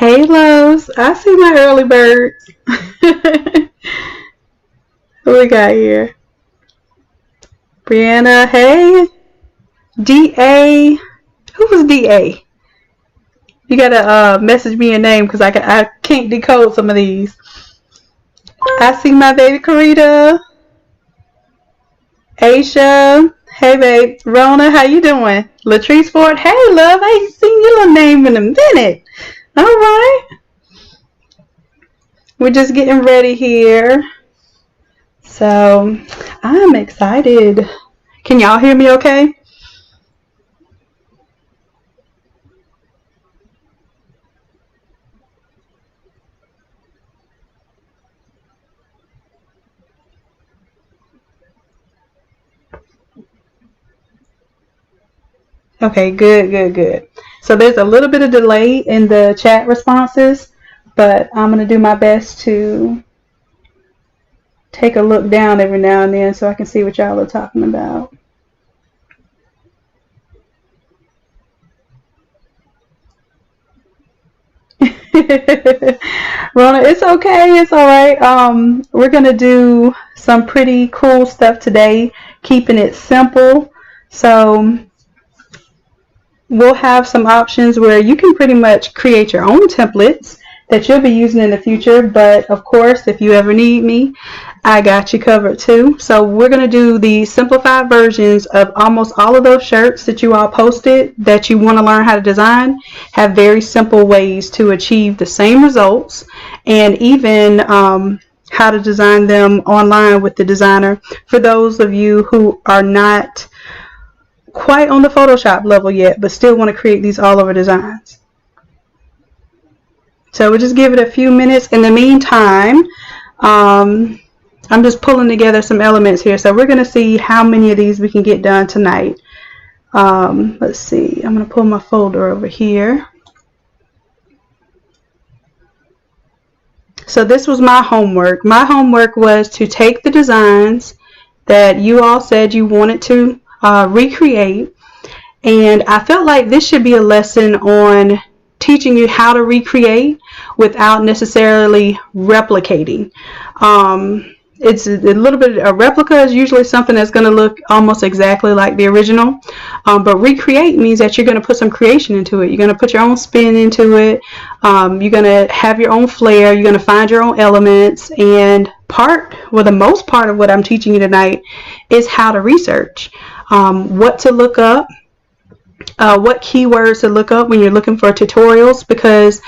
Hey, loves. I see my early birds. Who we got here? Brianna. Hey. DA. Who was DA? You gotta message me a name because I can't decode some of these. I see my baby Karita. Aisha. Hey, babe. Rona, how you doing? Latrice Ford. Hey, love. I ain't seen your little name in a minute. All right. We're just getting ready here. So, I'm excited. Can y'all hear me okay? Okay, good. So there's a little bit of delay in the chat responses, but I'm going to do my best to take a look down every now and then so I can see what y'all are talking about. Rona, it's okay. It's all right. We're going to do some pretty cool stuff today, keeping it simple. So we'll have some options where you can pretty much create your own templates that you'll be using in the future. But of course, if you ever need me, I got you covered too. So we're going to do the simplified versions of almost all of those shirts that you all posted that you want to learn how to design. Have very simple ways to achieve the same results, and even how to design them online with the designer for those of you who are not quite on the Photoshop level yet, but still want to create these all over designs. So we'll just give it a few minutes. In the meantime, I'm just pulling together some elements here. So we're going to see how many of these we can get done tonight. Let's see. I'm going to pull my folder over here. So this was my homework. My homework was to take the designs that you all said you wanted to recreate, and I felt like this should be a lesson on teaching you how to recreate without necessarily replicating. It's a little bit, a replica is usually something that's going to look almost exactly like the original, but recreate means that you're going to put some creation into it. You're going to put your own spin into it. You're going to have your own flair. You're going to find your own elements, and the most part of what I'm teaching you tonight is how to research, what to look up, what keywords to look up when you're looking for tutorials, because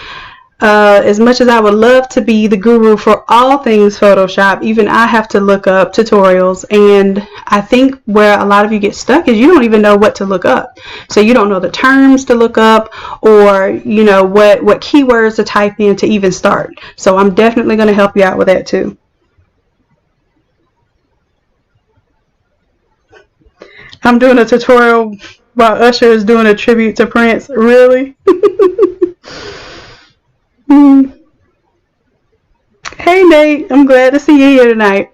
as much as I would love to be the guru for all things Photoshop, even I have to look up tutorials. And I think where a lot of you get stuck is you don't even know what to look up. So you don't know the terms to look up, or you know what keywords to type in to even start. So I'm definitely going to help you out with that too. I'm doing a tutorial while Usher is doing a tribute to Prince. Really? Hey Nate, I'm glad to see you here tonight.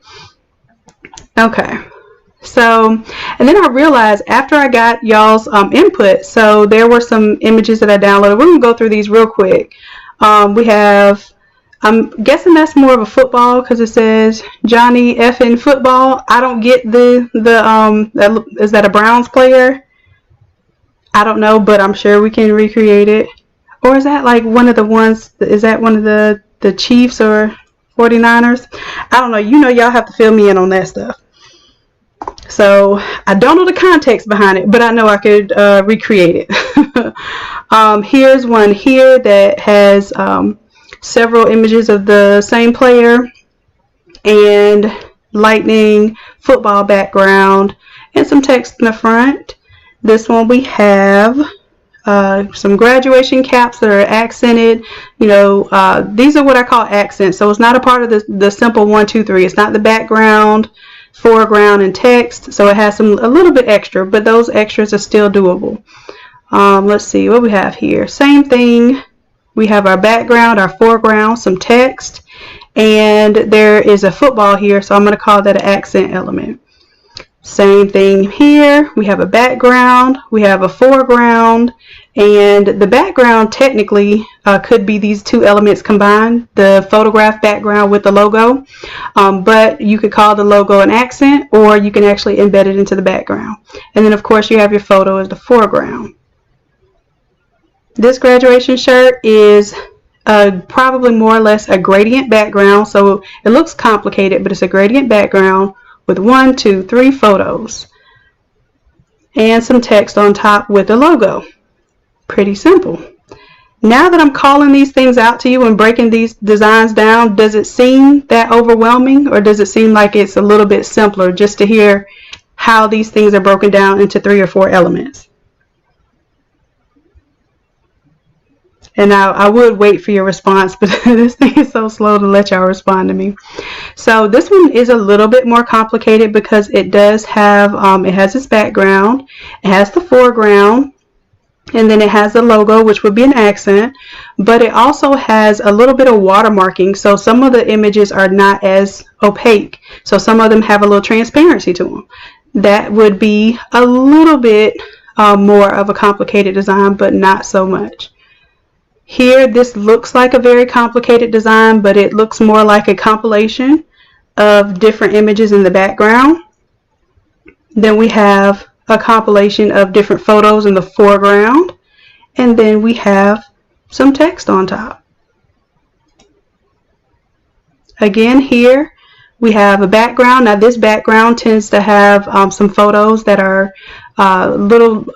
Okay, so, and then I realized after I got y'all's input, so there were some images that I downloaded. We're going to go through these real quick. We have, I'm guessing that's more of a football because it says Johnny effing football. I don't get is that a Browns player? I don't know, but I'm sure we can recreate it. Or is that like one of the ones, is that one of the Chiefs or 49ers? I don't know. You know, y'all have to fill me in on that stuff. So I don't know the context behind it, but I know I could recreate it. Here's one here that has several images of the same player and lightning, football background, and some text in the front. This one we have some graduation caps that are accented. You know, these are what I call accents. So it's not a part of the simple 1, 2, 3. It's not the background, foreground, and text. So it has a little bit extra, but those extras are still doable. Let's see what we have here. Same thing. We have our background, our foreground, some text, and there is a football here. So I'm going to call that an accent element. Same thing here. We have a background, we have a foreground, And the background technically could be these two elements combined, the photograph background with the logo, but you could call the logo an accent, or you can actually embed it into the background. And then of course you have your photo as the foreground. This graduation shirt is probably more or less a gradient background, so it looks complicated, but it's a gradient background with 1, 2, 3 photos and some text on top with the logo. Pretty simple. Now that I'm calling these things out to you and breaking these designs down, does it seem that overwhelming, or does it seem like it's a little bit simpler just to hear how these things are broken down into 3 or 4 elements? And I would wait for your response, but this thing is so slow to let y'all respond to me. So this one is a little bit more complicated because it does have, it has its background, it has the foreground, and then it has the logo, which would be an accent, but it also has a little bit of watermarking. So some of the images are not as opaque. So some of them have a little transparency to them. That would be a little bit more of a complicated design, but not so much. Here, this looks like a very complicated design, but it looks more like a compilation of different images in the background. Then we have a compilation of different photos in the foreground, and then we have some text on top. Again, here we have a background. Now this background tends to have some photos that are little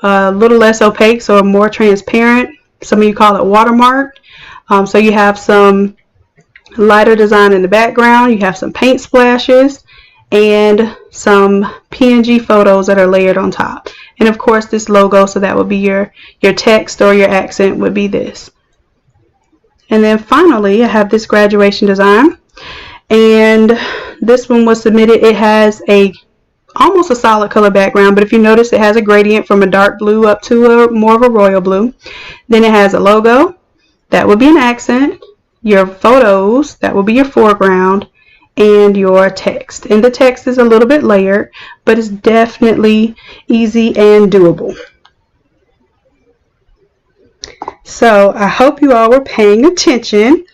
less opaque, so more transparent. Some of you call it watermarked. So you have some lighter design in the background, you have some paint splashes, and some PNG photos that are layered on top. And of course this logo, so that would be your text, or your accent would be this. And then finally I have this graduation design, and this one was submitted. It has almost a solid color background, but if you notice, it has a gradient from a dark blue up to more of a royal blue. Then it has a logo, that would be an accent, your photos, that will be your foreground, and your text. And the text is a little bit layered, but it's definitely easy and doable. So I hope you all were paying attention.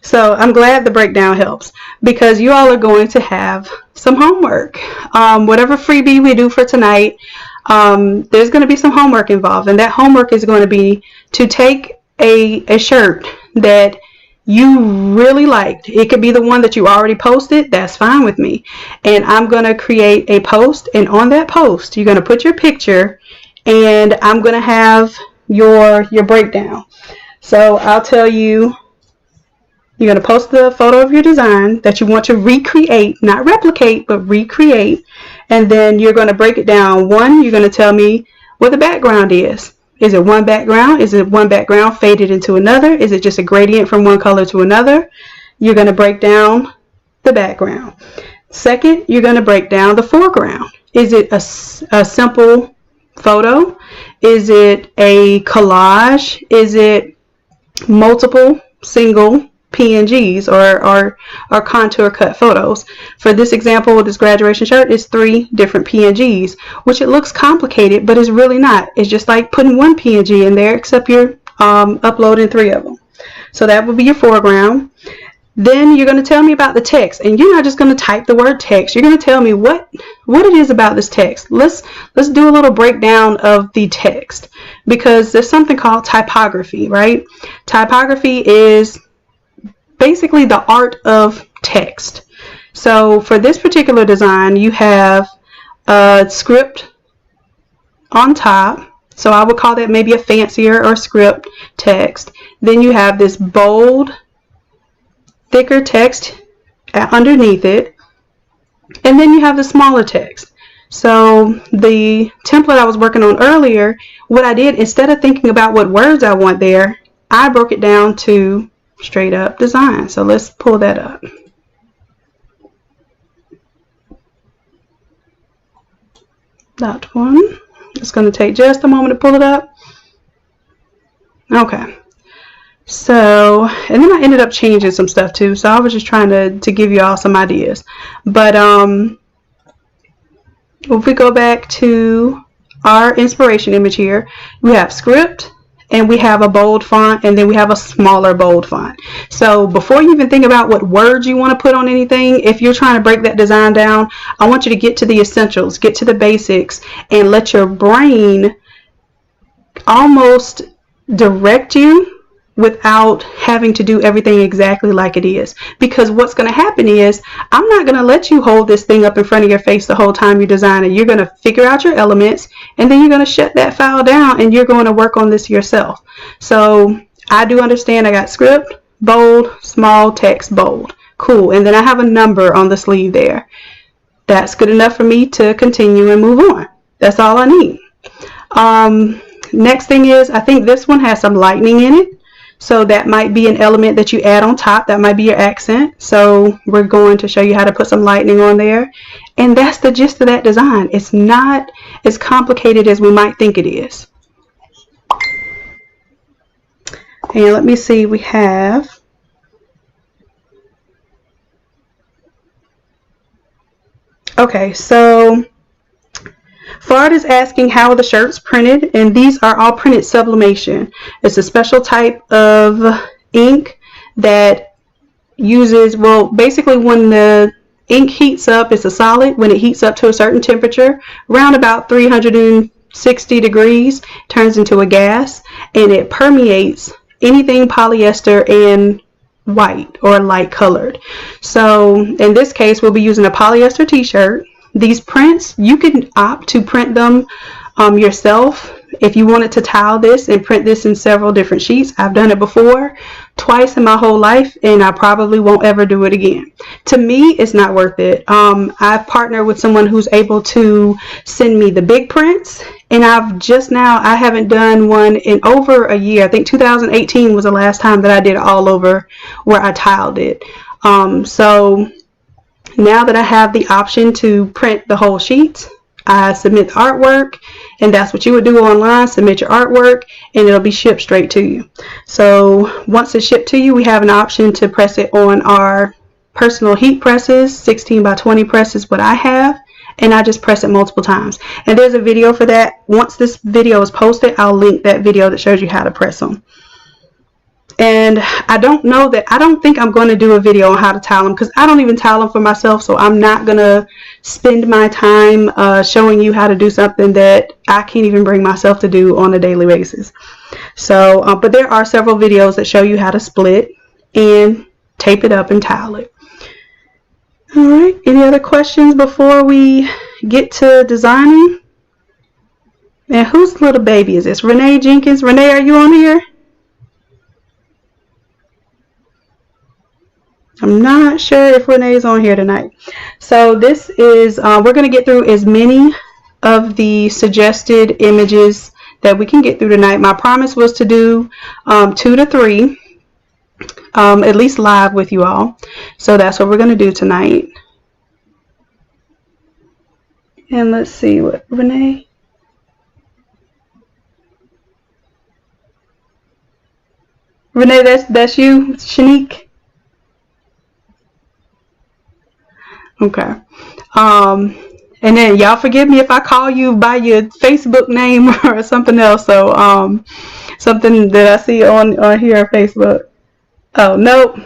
So I'm glad the breakdown helps, because you all are going to have some homework. Whatever freebie we do for tonight, there's going to be some homework involved, and that homework is going to be to take a shirt that you really liked. It could be the one that you already posted, that's fine with me. And I'm going to create a post, and on that post you're going to put your picture, and I'm going to have your breakdown. So I'll tell you, you're going to post the photo of your design that you want to recreate, not replicate, but recreate. And then you're going to break it down. One, you're going to tell me what the background is. Is it one background? Is it one background faded into another? Is it just a gradient from one color to another? You're going to break down the background. Second, you're going to break down the foreground. Is it a simple photo? Is it a collage? Is it multiple single PNGs or contour cut photos? For this example with this graduation shirt, it's 3 different PNGs, which it looks complicated, but it's really not. It's just like putting one PNG in there, except you're uploading 3 of them. So that would be your foreground. Then you're going to tell me about the text, and you're not just going to type the word text. You're going to tell me what it is about this text. Let's do a little breakdown of the text, because there's something called typography, right? Typography is basically the art of text. So for this particular design, you have a script on top. So I would call that maybe a fancier or script text. Then you have this bold, thicker text underneath it. And then you have the smaller text. So the template I was working on earlier, what I did, instead of thinking about what words I want there, I broke it down to straight up design. So let's pull that up. That one. It's going to take just a moment to pull it up. Okay. So, and then I ended up changing some stuff too. So I was just trying to give you all some ideas. But if we go back to our inspiration image here, we have script, and we have a bold font, and then we have a smaller bold font. So before you even think about what words you want to put on anything, if you're trying to break that design down, I want you to get to the essentials, get to the basics, and let your brain almost direct you without having to do everything exactly like it is. Because what's going to happen is, I'm not going to let you hold this thing up in front of your face the whole time you're designing. You're going to figure out your elements, and then you're going to shut that file down, and you're going to work on this yourself. So I do understand I got script, bold, small, text, bold. Cool. And then I have a number on the sleeve there. That's good enough for me to continue and move on. That's all I need. Next thing is, I think this one has some lightning in it. So that might be an element that you add on top. That might be your accent. So we're going to show you how to put some lightning on there. And that's the gist of that design. It's not as complicated as we might think it is. And let me see, we have... Okay, so Fard is asking how are the shirts printed, and these are all printed sublimation. It's a special type of ink that uses, well, basically when the ink heats up, it's a solid. When it heats up to a certain temperature, around about 360 degrees, turns into a gas, and it permeates anything polyester and white or light colored. So in this case, we'll be using a polyester t-shirt. These prints, you can opt to print them yourself if you wanted to tile this and print this in several different sheets. I've done it before, twice in my whole life, and I probably won't ever do it again. To me, it's not worth it. I've partnered with someone who's able to send me the big prints, and I haven't done one in over a year. I think 2018 was the last time that I did all over where I tiled it. So now that I have the option to print the whole sheet, I submit the artwork, and that's what you would do online. Submit your artwork, and it'll be shipped straight to you. So once it's shipped to you, we have an option to press it on our personal heat presses. 16 by 20 press is what I have, and I just press it multiple times. And there's a video for that. Once this video is posted, I'll link that video that shows you how to press them. And I don't think I'm going to do a video on how to tile them, because I don't even tile them for myself. So I'm not going to spend my time showing you how to do something that I can't even bring myself to do on a daily basis. So, but there are several videos that show you how to split and tape it up and tile it. All right. Any other questions before we get to designing? And whose little baby is this? Renee Jenkins. Renee, are you on here? I'm not sure if Renee's on here tonight. So this is, we're going to get through as many of the suggested images that we can get through tonight. My promise was to do 2 to 3, at least live with you all. So that's what we're going to do tonight. And let's see what Renee. Renee, that's you, Shanique. Okay. And then y'all forgive me if I call you by your Facebook name or something else. So something that I see on here on Facebook. Oh, nope.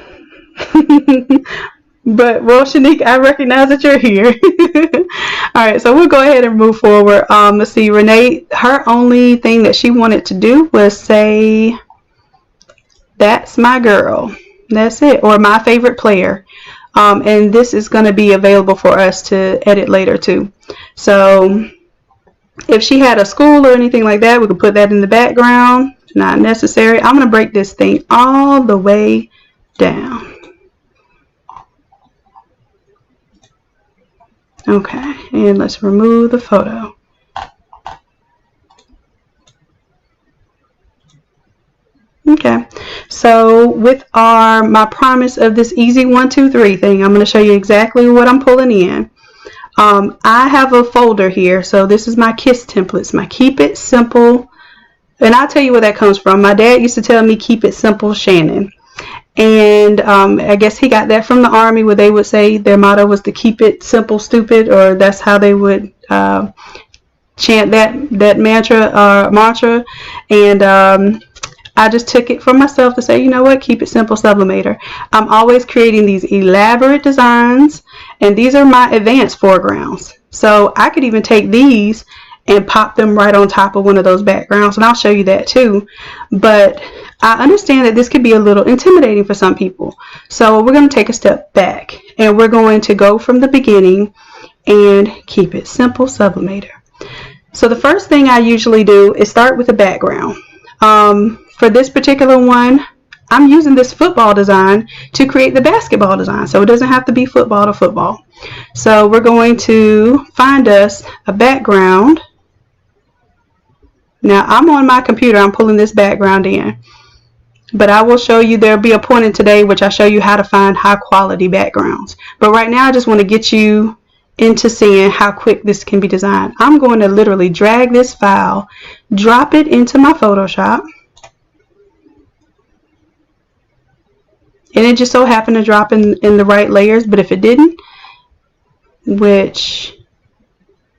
But well, Shanique, I recognize that you're here. All right, so we'll go ahead and move forward. Let's see, Renee, her only thing that she wanted to do was say, "That's my girl." That's it, or "my favorite player." And this is going to be available for us to edit later too. So if she had a school or anything like that, we could put that in the background. Not necessary. I'm going to break this thing all the way down. Okay, and let's remove the photo. Okay, so with my promise of this EASY123 thing, I'm going to show you exactly what I'm pulling in. I have a folder here, so this is my KISS templates, my Keep It Simple, and I'll tell you where that comes from. My dad used to tell me Keep It Simple, Shanon, and I guess he got that from the Army, where they would say their motto was to keep it simple, stupid, or that's how they would chant that mantra. And I just took it for myself to say, you know what, keep it simple, Sublimator. I'm always creating these elaborate designs, and these are my advanced foregrounds. So I could even take these and pop them right on top of one of those backgrounds, and I'll show you that too. But I understand that this could be a little intimidating for some people. So we're going to take a step back, and we're going to go from the beginning and keep it simple, Sublimator. So the first thing I usually do is start with a background. For this particular one, I'm using this football design to create the basketball design, so it doesn't have to be football to football. So we're going to find us a background. Now I'm on my computer, I'm pulling this background in, but I will show you, there'll be a point in today which I show you how to find high quality backgrounds. But right now I just want to get you into seeing how quick this can be designed. I'm going to literally drag this file, drop it into my Photoshop, and it just so happened to drop in the right layers. But if it didn't, which,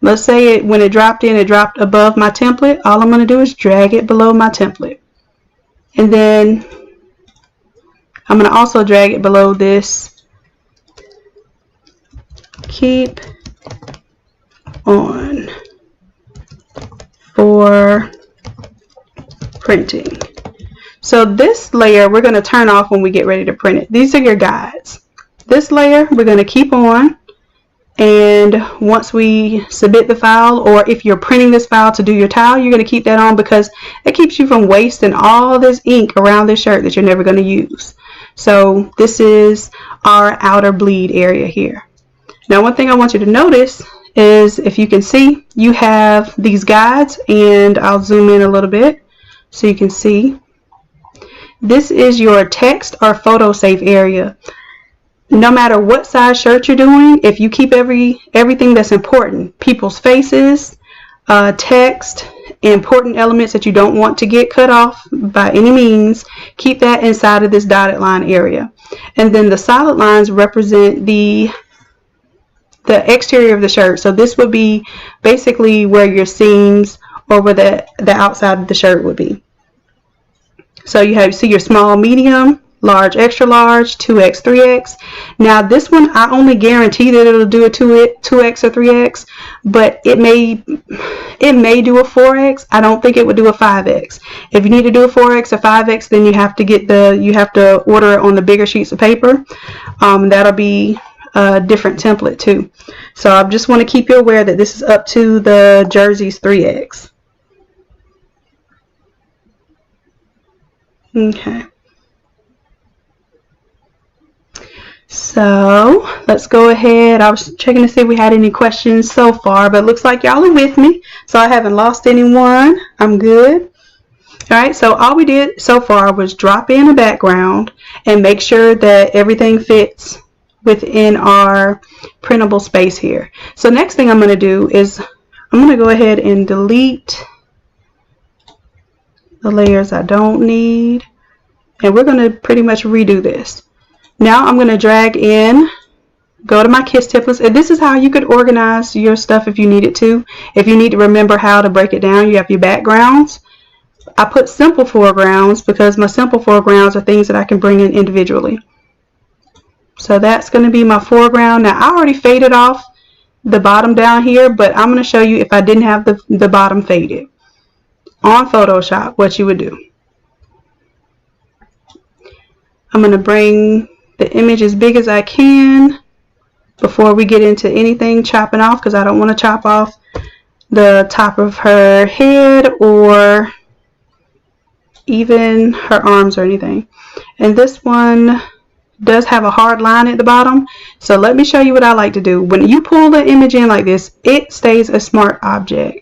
let's say when it dropped in, it dropped above my template, all I'm going to do is drag it below my template. And then I'm going to also drag it below this keep on for printing. So this layer we're going to turn off when we get ready to print it. These are your guides. This layer we're going to keep on, and once we submit the file, or if you're printing this file to do your tile, you're going to keep that on because it keeps you from wasting all this ink around this shirt that you're never going to use. So this is our outer bleed area here. Now one thing I want you to notice is, if you can see, you have these guides, and I'll zoom in a little bit so you can see. This is your text or photo safe area. No matter what size shirt you're doing, if you keep everything that's important, people's faces, text, important elements that you don't want to get cut off by any means, keep that inside of this dotted line area. And then the solid lines represent the exterior of the shirt. So this would be basically where your seams, or where the outside of the shirt would be. So you see your small, medium, large, extra large, 2X, 3X. Now this one, I only guarantee that it'll do a 2X or 3X, but it may do a 4X. I don't think it would do a 5X. If you need to do a 4X or 5X, then you have to order it on the bigger sheets of paper. That'll be a different template too. So I just want to keep you aware that this is up to the jersey's 3X. Okay. So let's go ahead. I was checking to see if we had any questions so far, but it looks like y'all are with me. So I haven't lost anyone. I'm good. All right, so all we did so far was drop in a background and make sure that everything fits within our printable space here. So next thing I'm going to do is I'm going to go ahead and delete the layers I don't need, and we're going to pretty much redo this. Now I'm going to drag in, go to my KISS templates, and this is how you could organize your stuff if you needed to. If you need to remember how to break it down, you have your backgrounds. I put simple foregrounds because my simple foregrounds are things that I can bring in individually. So that's going to be my foreground. Now I already faded off the bottom down here, but I'm going to show you if I didn't have the bottom faded on Photoshop, what you would do. I'm going to bring the image as big as I can before we get into anything chopping off, because I don't want to chop off the top of her head or even her arms or anything. And this one does have a hard line at the bottom, so let me show you what I like to do. When you pull the image in like this, it stays a smart object.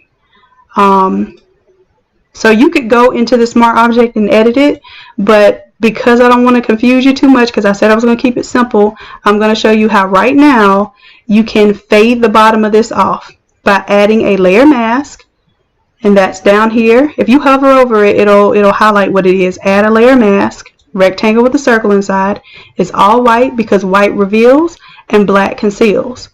So you could go into the smart object and edit it, but because I don't want to confuse you too much, because I said I was going to keep it simple, I'm going to show you how right now you can fade the bottom of this off by adding a layer mask, and that's down here. If you hover over it, it'll highlight what it is. Add a layer mask, rectangle with a circle inside. It's all white because white reveals and black conceals.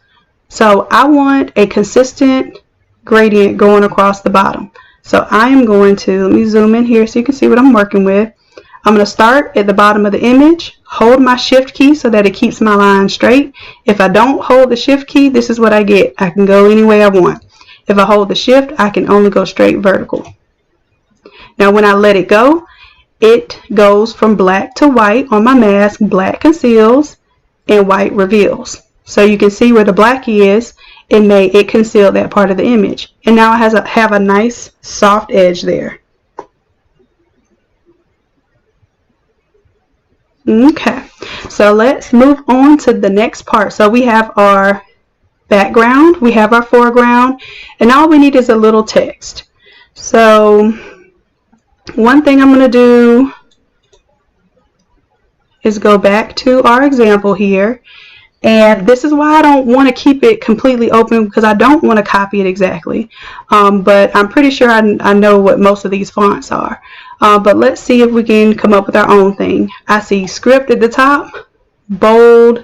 So I want a consistent gradient going across the bottom. So I am going to, let me zoom in here so you can see what I'm working with. I'm going to start at the bottom of the image, hold my shift key so that it keeps my line straight. If I don't hold the shift key, this is what I get. I can go any way I want. If I hold the shift, I can only go straight vertical. Now when I let it go, it goes from black to white on my mask. Black conceals and white reveals. So you can see where the black is, it concealed that part of the image. And now it has have a nice soft edge there. Okay, so let's move on to the next part. So we have our background, we have our foreground, and all we need is a little text. So one thing I'm going to do is go back to our example here. And this is why I don't want to keep it completely open, because I don't want to copy it exactly. But I'm pretty sure I know what most of these fonts are. But let's see if we can come up with our own thing. I see script at the top, bold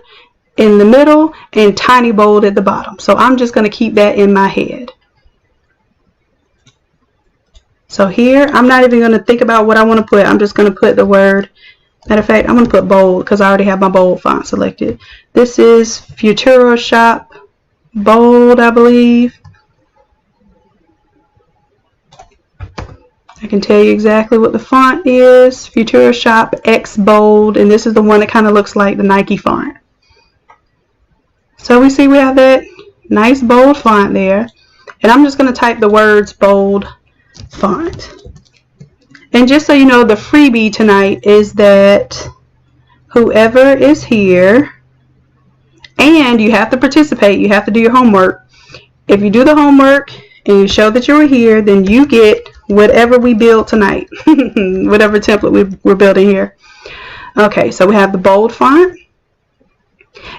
in the middle, and tiny bold at the bottom. So I'm just going to keep that in my head. So here, I'm not even going to think about what I want to put. I'm just going to put the word. Matter of fact, I'm going to put bold because I already have my bold font selected. This is Futuro Shop Bold, I believe. I can tell you exactly what the font is. Futuro Shop X Bold, and this is the one that kind of looks like the Nike font. So we see we have that nice bold font there. And I'm just going to type the words bold font. And just so you know, the freebie tonight is that whoever is here, and you have to participate, you have to do your homework. If you do the homework and you show that you were here, then you get whatever we build tonight, whatever template we're building here. Okay, so we have the bold font.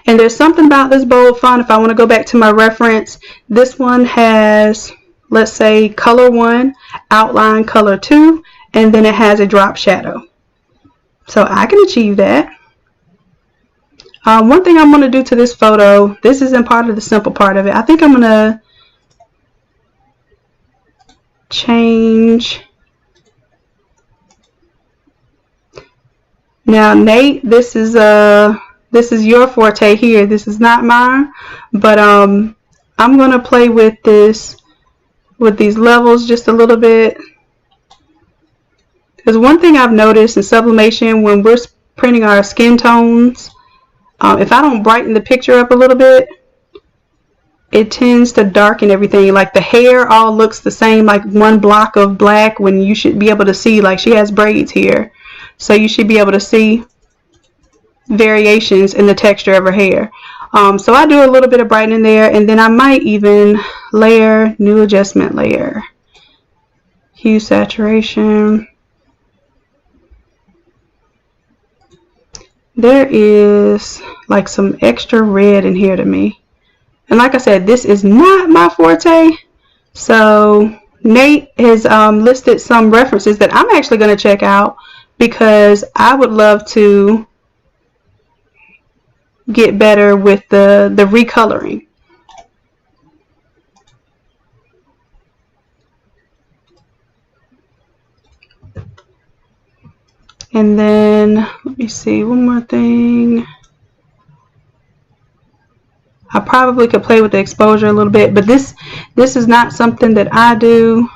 And there's something about this bold font, if I want to go back to my reference, this one has, let's say, color 1, outline color 2, and then it has a drop shadow. So I can achieve that. One thing I'm going to do to this photo, this isn't part of the simple part of it. I think I'm going to change. Now Nate, this is your forte here. This is not mine, but I'm going to play with this, with these levels just a little bit. Because one thing I've noticed in sublimation, when we're printing our skin tones, if I don't brighten the picture up a little bit, it tends to darken everything. Like the hair all looks the same, like one block of black, when you should be able to see, like she has braids here. So you should be able to see variations in the texture of her hair. So I do a little bit of brightening there, and then I might even layer, new adjustment layer, hue saturation. There is like some extra red in here to me. And like I said, this is not my forte. So Nate has listed some references that I'm actually going to check out, because I would love to get better with the recoloring. And then, let me see, one more thing. I probably could play with the exposure a little bit, but this is not something that I do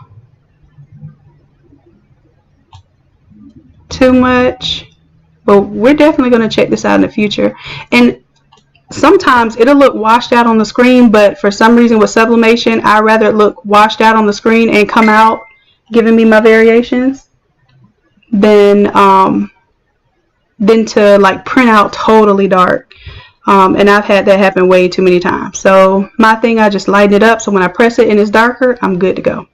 too much. But we're definitely going to check this out in the future. And sometimes it'll look washed out on the screen, but for some reason with sublimation, I'd rather it look washed out on the screen and come out giving me my variations than to like print out totally dark. And I've had that happen way too many times. So my thing, I just lighten it up, so when I press it and it's darker, I'm good to go.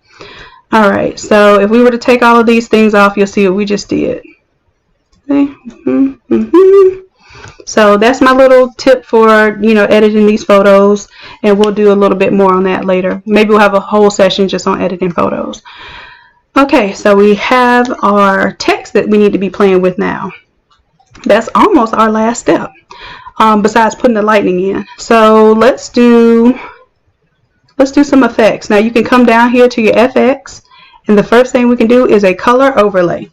Alright, so if we were to take all of these things off, you'll see what we just did. Okay. So that's my little tip for, you know, editing these photos, and we'll do a little bit more on that later. Maybe we'll have a whole session just on editing photos. Okay, so we have our text that we need to be playing with now. That's almost our last step, besides putting the lightning in. So let's do some effects. Now you can come down here to your FX, and the first thing we can do is a color overlay.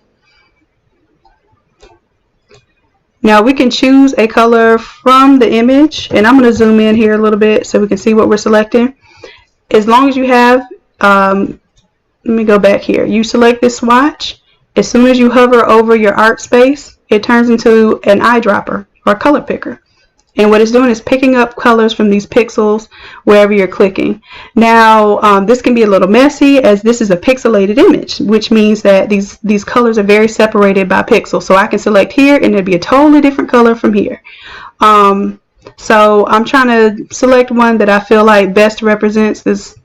Now we can choose a color from the image, and I'm going to zoom in here a little bit so we can see what we're selecting. As long as you have, let me go back here. You select this swatch. As soon as you hover over your art space, it turns into an eyedropper or a color picker. And what it's doing is picking up colors from these pixels wherever you're clicking. Now, this can be a little messy as this is a pixelated image, which means that these colors are very separated by pixels. So I can select here and it'll be a totally different color from here. So I'm trying to select one that I feel like best represents this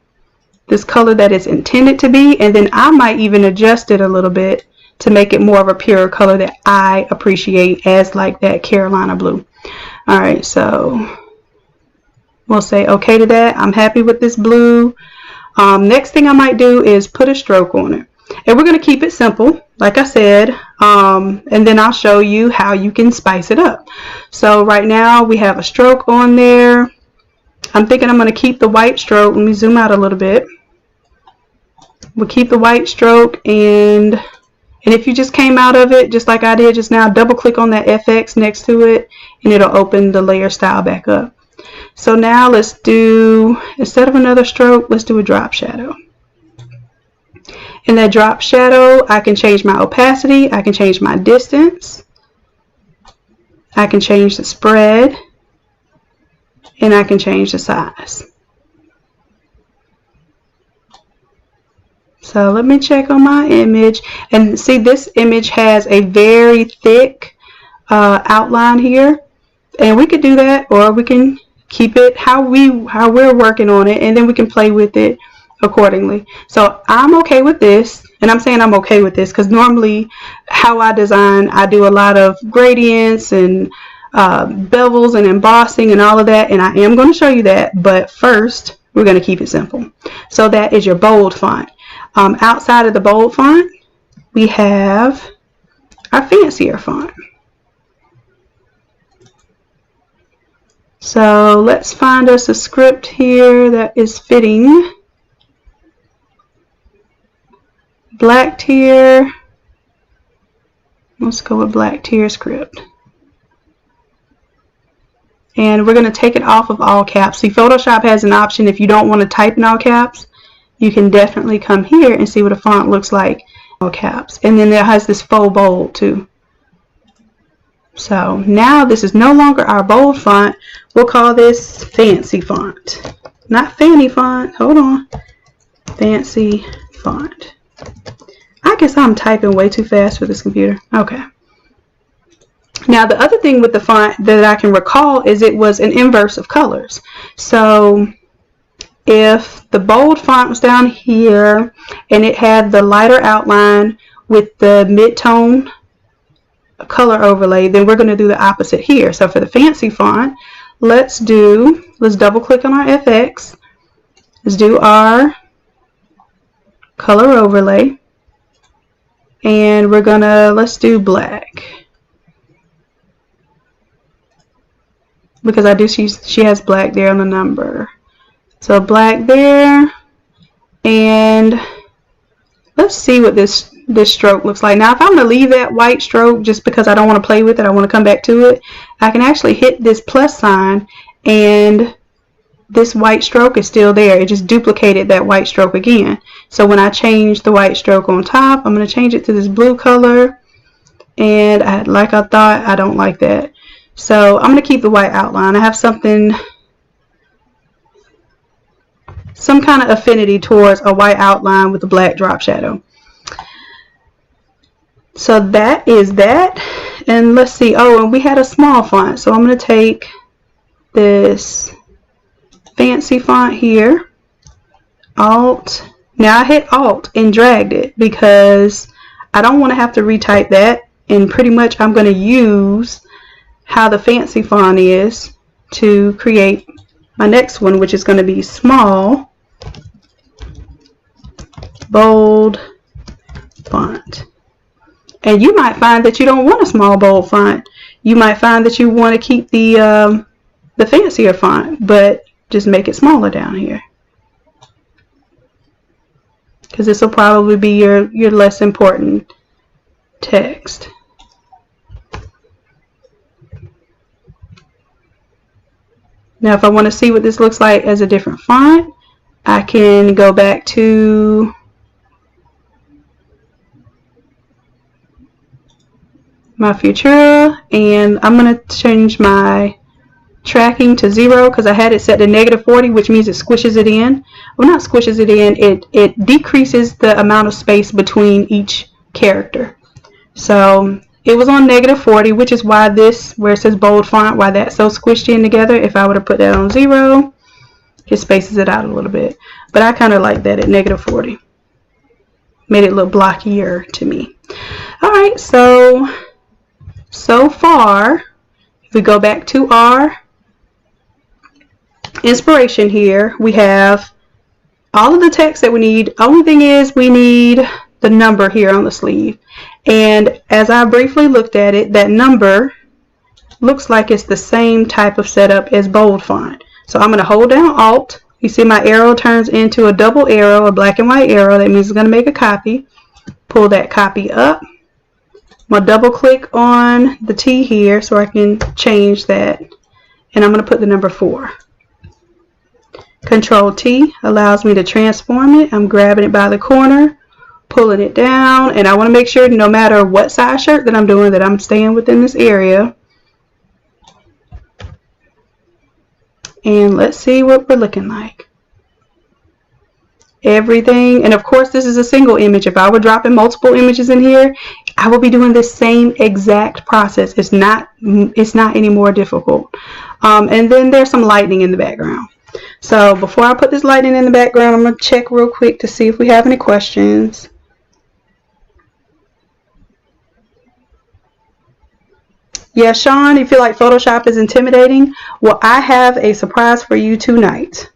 color that it's intended to be. And then I might even adjust it a little bit to make it more of a pure color that I appreciate, as like that Carolina blue. All right, so we'll say okay to that. I'm happy with this blue. Next thing I might do is put a stroke on it. And we're going to keep it simple, like I said, and then I'll show you how you can spice it up. So right now we have a stroke on there. I'm thinking I'm going to keep the white stroke. Let me zoom out a little bit. We'll keep the white stroke, and if you just came out of it, just like I did just now, double click on that FX next to it, and it'll open the layer style back up. So now let's do, instead of another stroke, let's do a drop shadow. In that drop shadow, I can change my opacity, I can change my distance, I can change the spread, and I can change the size. So let me check on my image, and see, this image has a very thick outline here, and we could do that, or we can keep it how we're working on it, and then we can play with it accordingly. So I'm okay with this, and I'm saying I'm okay with this because normally how I design, I do a lot of gradients and bevels and embossing and all of that, and I am going to show you that, but first we're going to keep it simple. So that is your bold font. Outside of the bold font, we have our fancier font. So let's find us a script here that is fitting. Black tier. Let's go with black tier script. And we're going to take it off of all caps. See, Photoshop has an option if you don't want to type in all caps. You can definitely come here and see what a font looks like all caps. And then there has this faux bold too. So now this is no longer our bold font. We'll call this fancy font. Not fanny font. Hold on. Fancy font. I guess I'm typing way too fast for this computer. Okay. Now the other thing with the font that I can recall is it was an inverse of colors. So if the bold font was down here and it had the lighter outline with the mid-tone color overlay, then we're going to do the opposite here. So for the fancy font, let's double click on our FX. Let's do our color overlay, and we're gonna, let's do black, because I do she has black there on the number. So black there, and let's see what this stroke looks like. Now if I'm going to leave that white stroke just because I don't want to play with it, I want to come back to it, I can actually hit this plus sign and this white stroke is still there. It just duplicated that white stroke again. So when I change the white stroke on top, I'm going to change it to this blue color, and like I thought, I don't like that. So I'm going to keep the white outline. I have some kind of affinity towards a white outline with a black drop shadow. So that is that. And let's see. Oh, and we had a small font. So I'm going to take this fancy font here. Alt. Now I hit Alt and dragged it because I don't want to have to retype that. And pretty much I'm going to use how the fancy font is to create my next one, which is going to be small, bold font. And you might find that you don't want a small, bold font. You might find that you want to keep the fancier font, but just make it smaller down here, because this will probably be your less important text. Now if I want to see what this looks like as a different font, I can go back to my Futura, and I'm going to change my tracking to 0 because I had it set to -40, which means it squishes it in. Well, not squishes it in, it decreases the amount of space between each character. So it was on -40, which is why this, where it says bold font, why that's so squished in together. If I would have put that on 0, it spaces it out a little bit. But I kind of like that at -40. Made it look blockier to me. Alright, so far, if we go back to our inspiration here, we have all of the text that we need. Only thing is we need the number here on the sleeve. And as I briefly looked at it, that number looks like it's the same type of setup as bold font. So I'm going to hold down Alt. You see my arrow turns into a double arrow, a black and white arrow. That means it's going to make a copy. Pull that copy up. I'm going to double click on the T here so I can change that. And I'm going to put the number 4. Control T allows me to transform it. I'm grabbing it by the corner, pulling it down, and I want to make sure no matter what size shirt that I'm doing that I'm staying within this area. And let's see what we're looking like. Everything, and of course this is a single image. If I were dropping multiple images in here, I will be doing this same exact process. It's not any more difficult. And then there's some lightning in the background. So before I put this lightning in the background, I'm going to check real quick to see if we have any questions. Yeah, Sean, you feel like Photoshop is intimidating? Well, I have a surprise for you tonight.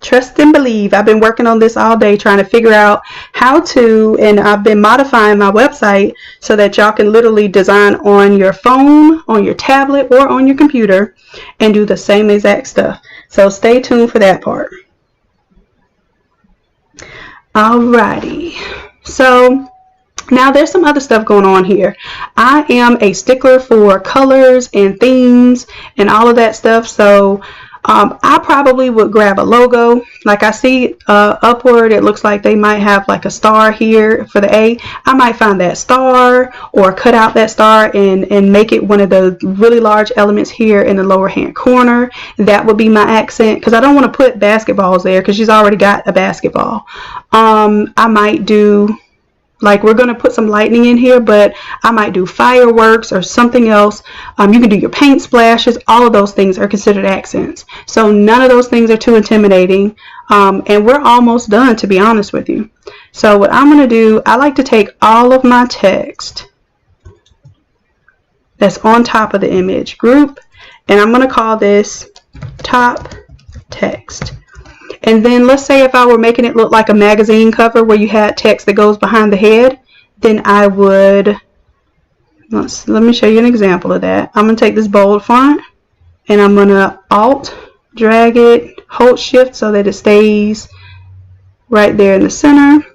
Trust and believe. I've been working on this all day trying to figure out how to, and I've been modifying my website so that y'all can literally design on your phone, on your tablet, or on your computer and do the same exact stuff. So stay tuned for that part. Alrighty. So now there's some other stuff going on here. I am a stickler for colors and themes and all of that stuff. So I probably would grab a logo. Like I see upward, it looks like they might have like a star here for the A. I might find that star or cut out that star and make it one of the really large elements here in the lower hand corner. That would be my accent because I don't want to put basketballs there because she's already got a basketball. I might do, like, we're going to put some lightning in here, but I might do fireworks or something else. You can do your paint splashes. All of those things are considered accents. So none of those things are too intimidating. And we're almost done, to be honest with you. So what I'm going to do, I like to take all of my text that's on top of the image group, and I'm going to call this top text. And then let's say if I were making it look like a magazine cover where you had text that goes behind the head, then I would, let me show you an example of that. I'm going to take this bold font and I'm going to Alt, drag it, hold Shift so that it stays right there in the center.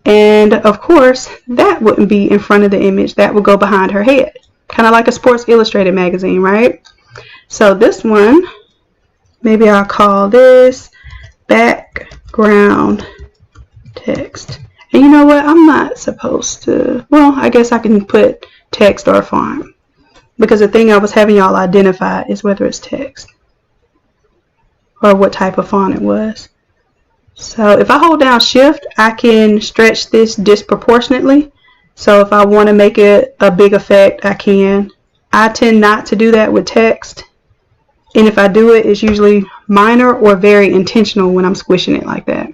And of course, that wouldn't be in front of the image. That would go behind her head. Kind of like a Sports Illustrated magazine, right? So this one, maybe I'll call this background text. And you know what? I'm not supposed to, well, I guess I can put text or font because the thing I was having y'all identify is whether it's text or what type of font it was. So if I hold down Shift, I can stretch this disproportionately. So if I want to make it a big effect, I can. I tend not to do that with text. And if I do it, it's usually minor or very intentional when I'm squishing it like that.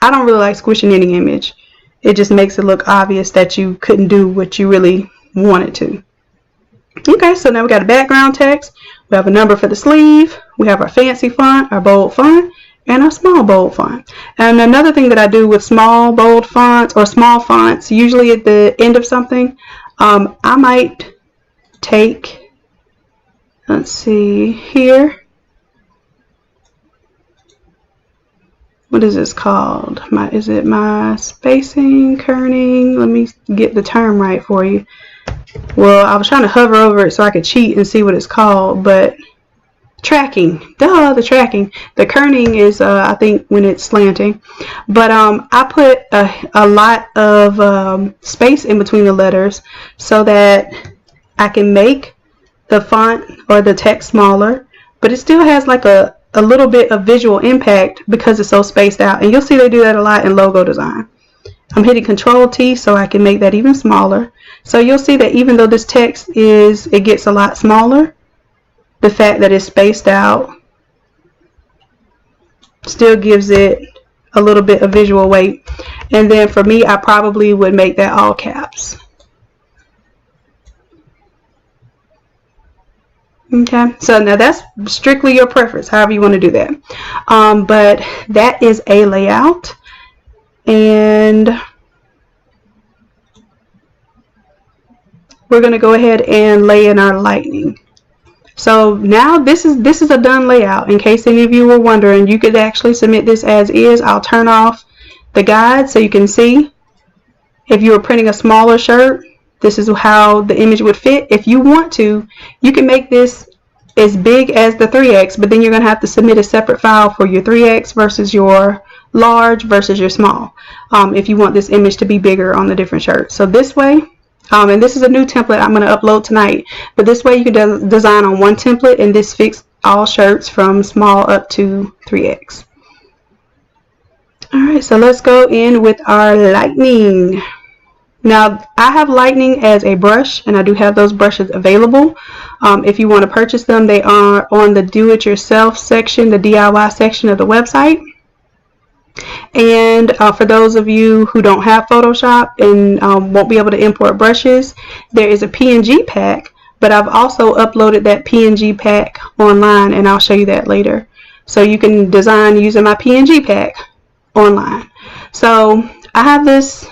I don't really like squishing any image. It just makes it look obvious that you couldn't do what you really wanted to. Okay, so now we got a background text. We have a number for the sleeve. We have our fancy font, our bold font, and our small bold font. And another thing that I do with small bold fonts or small fonts, usually at the end of something, I might take, let's see here, what is this called? Is it my spacing, kerning? Let me get the term right for you. Well, I was trying to hover over it so I could cheat and see what it's called, but tracking. Duh, the tracking. The kerning is I think when it's slanting. But I put a lot of space in between the letters so that I can make the font or the text smaller, but it still has like a little bit of visual impact because it's so spaced out. And you'll see they do that a lot in logo design. I'm hitting Control T so I can make that even smaller. So you'll see that even though this text it gets a lot smaller, the fact that it's spaced out still gives it a little bit of visual weight. And then for me, I probably would make that all caps. Okay, so now that's strictly your preference, however you want to do that. But that is a layout. And we're going to go ahead and lay in our lightning. So now this is a done layout. In case any of you were wondering, you could actually submit this as is. I'll turn off the guide so you can see. If you were printing a smaller shirt, this is how the image would fit. If you want to, you can make this as big as the 3x, but then you're going to have to submit a separate file for your 3x versus your large versus your small, if you want this image to be bigger on the different shirts. So this way, and this is a new template I'm going to upload tonight, but this way you can design on one template, and this fits all shirts from small up to 3x. Alright, so let's go in with our lightning. Now I have lightning as a brush, and I do have those brushes available. If you want to purchase them, they are on the do-it-yourself section, the DIY section of the website. And for those of you who don't have Photoshop and won't be able to import brushes, there is a PNG pack, but I've also uploaded that PNG pack online, and I'll show you that later. So you can design using my PNG pack online. So I have this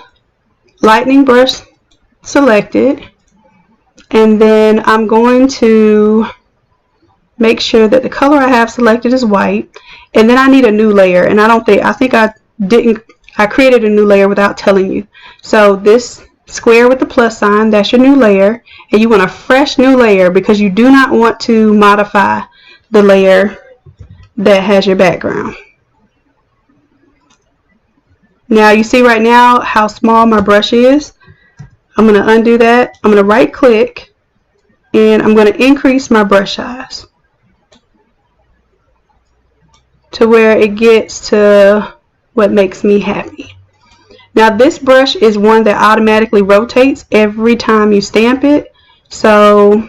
lightning brush selected, and then I'm going to make sure that the color I have selected is white, and then I need a new layer, and I think I created a new layer without telling you. So this square with the plus sign, that's your new layer, and you want a fresh new layer because you do not want to modify the layer that has your background. Now you see right now how small my brush is. I'm going to undo that. I'm going to right click, and I'm going to increase my brush size to where it gets to what makes me happy. Now this brush is one that automatically rotates every time you stamp it. So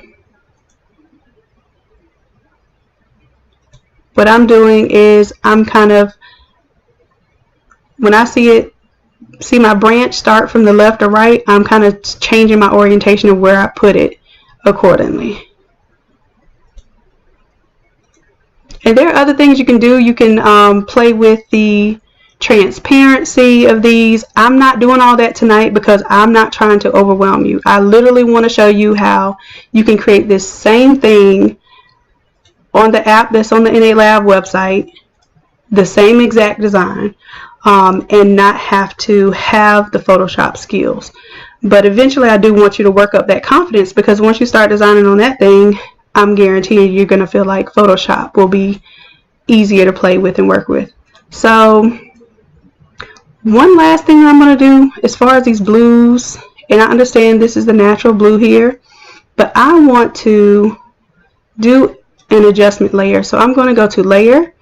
what I'm doing is I'm kind of, when I see my branch start from the left or right, I'm kind of changing my orientation of where I put it accordingly. And there are other things you can do. You can play with the transparency of these. I'm not doing all that tonight because I'm not trying to overwhelm you. I literally want to show you how you can create this same thing on the app that's on the Innate Lab website, the same exact design, and not have to have the Photoshop skills. But eventually I do want you to work up that confidence, because once you start designing on that thing, I'm guaranteeing you're going to feel like Photoshop will be easier to play with and work with. So one last thing I'm going to do as far as these blues, and I understand this is the natural blue here, but I want to do an adjustment layer. So I'm going to go to Layer,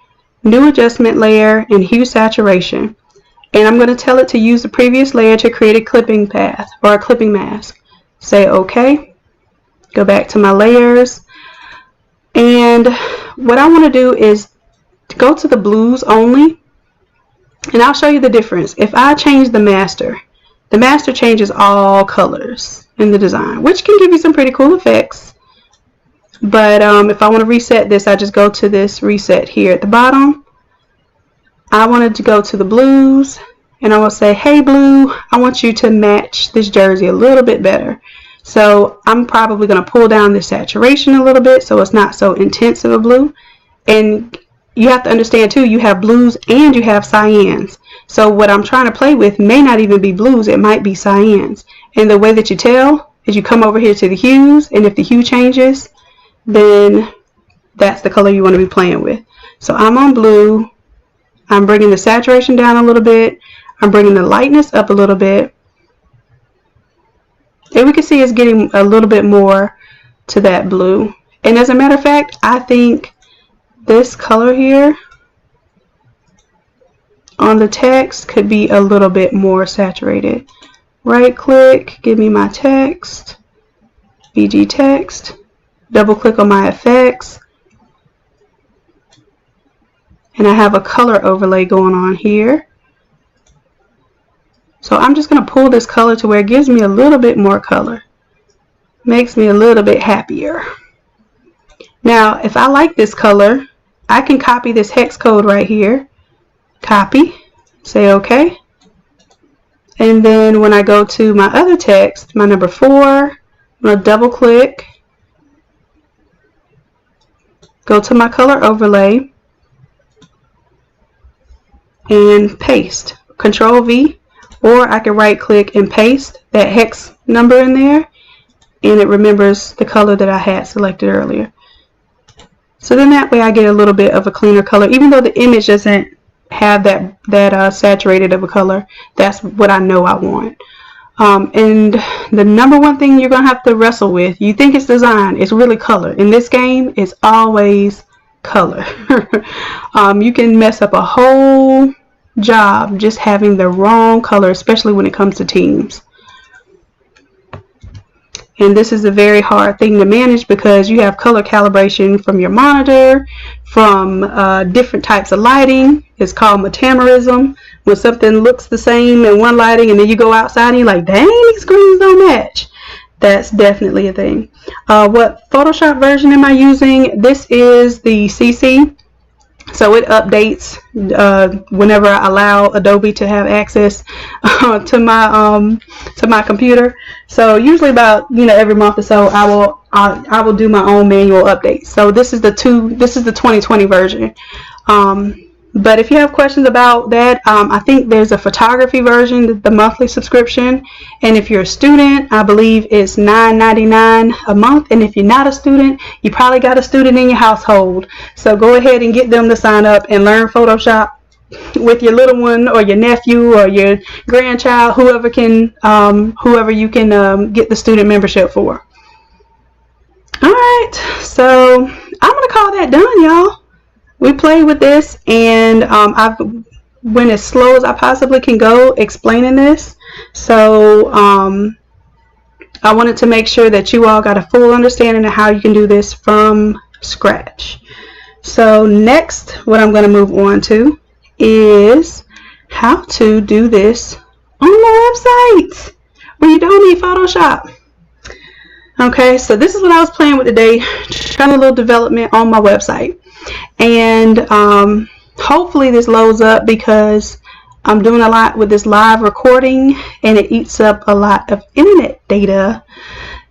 New Adjustment Layer, and Hue Saturation. And I'm going to tell it to use the previous layer to create a clipping path or a clipping mask. Say OK. Go back to my layers. And what I want to do is to go to the blues only, and I'll show you the difference. If I change the master changes all colors in the design, which can give you some pretty cool effects. But if I want to reset this, I just go to this reset here at the bottom. I wanted to go to the blues, and I will say, hey blue, I want you to match this jersey a little bit better. So I'm probably going to pull down the saturation a little bit so it's not so intense of a blue. And you have to understand too, you have blues and you have cyans. So what I'm trying to play with may not even be blues, it might be cyans. And the way that you tell is you come over here to the hues, and if the hue changes, then that's the color you want to be playing with. So I'm on blue. I'm bringing the saturation down a little bit. I'm bringing the lightness up a little bit. And we can see it's getting a little bit more to that blue. And as a matter of fact, I think this color here on the text could be a little bit more saturated. Right click, give me my text, BG text, double click on my effects, and I have a color overlay going on here. So I'm just going to pull this color to where it gives me a little bit more color. Makes me a little bit happier. Now, if I like this color, I can copy this hex code right here. Copy, say OK. And then when I go to my other text, my number 4, I'm going to double click, go to my color overlay, and paste. Control V, or I can right click and paste that hex number in there, and it remembers the color that I had selected earlier. So then that way I get a little bit of a cleaner color, even though the image doesn't have that saturated of a color. That's what I know I want. And the number one thing you're gonna have to wrestle with, you think it's design, it's really color. In this game, it's always color. You can mess up a whole job just having the wrong color, especially when it comes to teams. And this is a very hard thing to manage because you have color calibration from your monitor, from different types of lighting. It's called metamerism. When something looks the same in one lighting and then you go outside and you're like, dang, these greens don't match. That's definitely a thing. What Photoshop version am I using? This is the CC. So it updates whenever I allow Adobe to have access to my computer. So usually about every month or so I will do my own manual updates. So this is the 2020 version. But if you have questions about that, I think there's a photography version, the monthly subscription. And if you're a student, I believe it's $9.99 a month. And if you're not a student, you probably got a student in your household. So go ahead and get them to sign up and learn Photoshop with your little one or your nephew or your grandchild, whoever you can get the student membership for. All right, so I'm going to call that done, y'all. We played with this, and I've went as slow as I possibly can go explaining this. So I wanted to make sure that you all got a full understanding of how you can do this from scratch. So next, what I'm going to move on to is how to do this on the website when you don't need Photoshop. Okay, so this is what I was playing with today, trying a little development on my website. And hopefully this loads up because I'm doing a lot with this live recording and it eats up a lot of internet data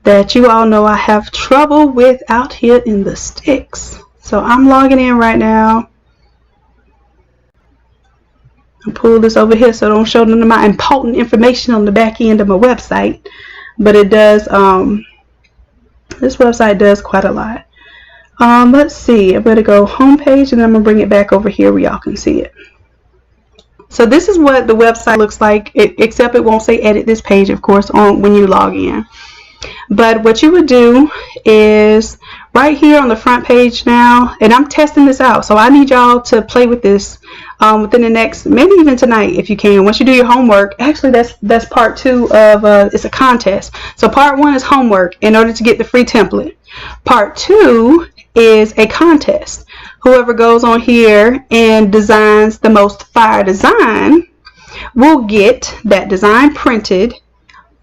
that you all know I have trouble with out here in the sticks. So I'm logging in right now. I'll pull this over here so I don't show none of my important information on the back end of my website. But it does, this website does quite a lot. Let's see, I'm going to go homepage and then I'm going to bring it back over here where y'all can see it. So this is what the website looks like, except it won't say edit this page, of course, when you log in. But what you would do is right here on the front page now, and I'm testing this out, so I need y'all to play with this within the next, maybe even tonight if you can. Once you do your homework, actually that's part 2 of it's a contest. So part 1 is homework in order to get the free template. Part 2 is a contest. Whoever goes on here and designs the most fire design will get that design printed,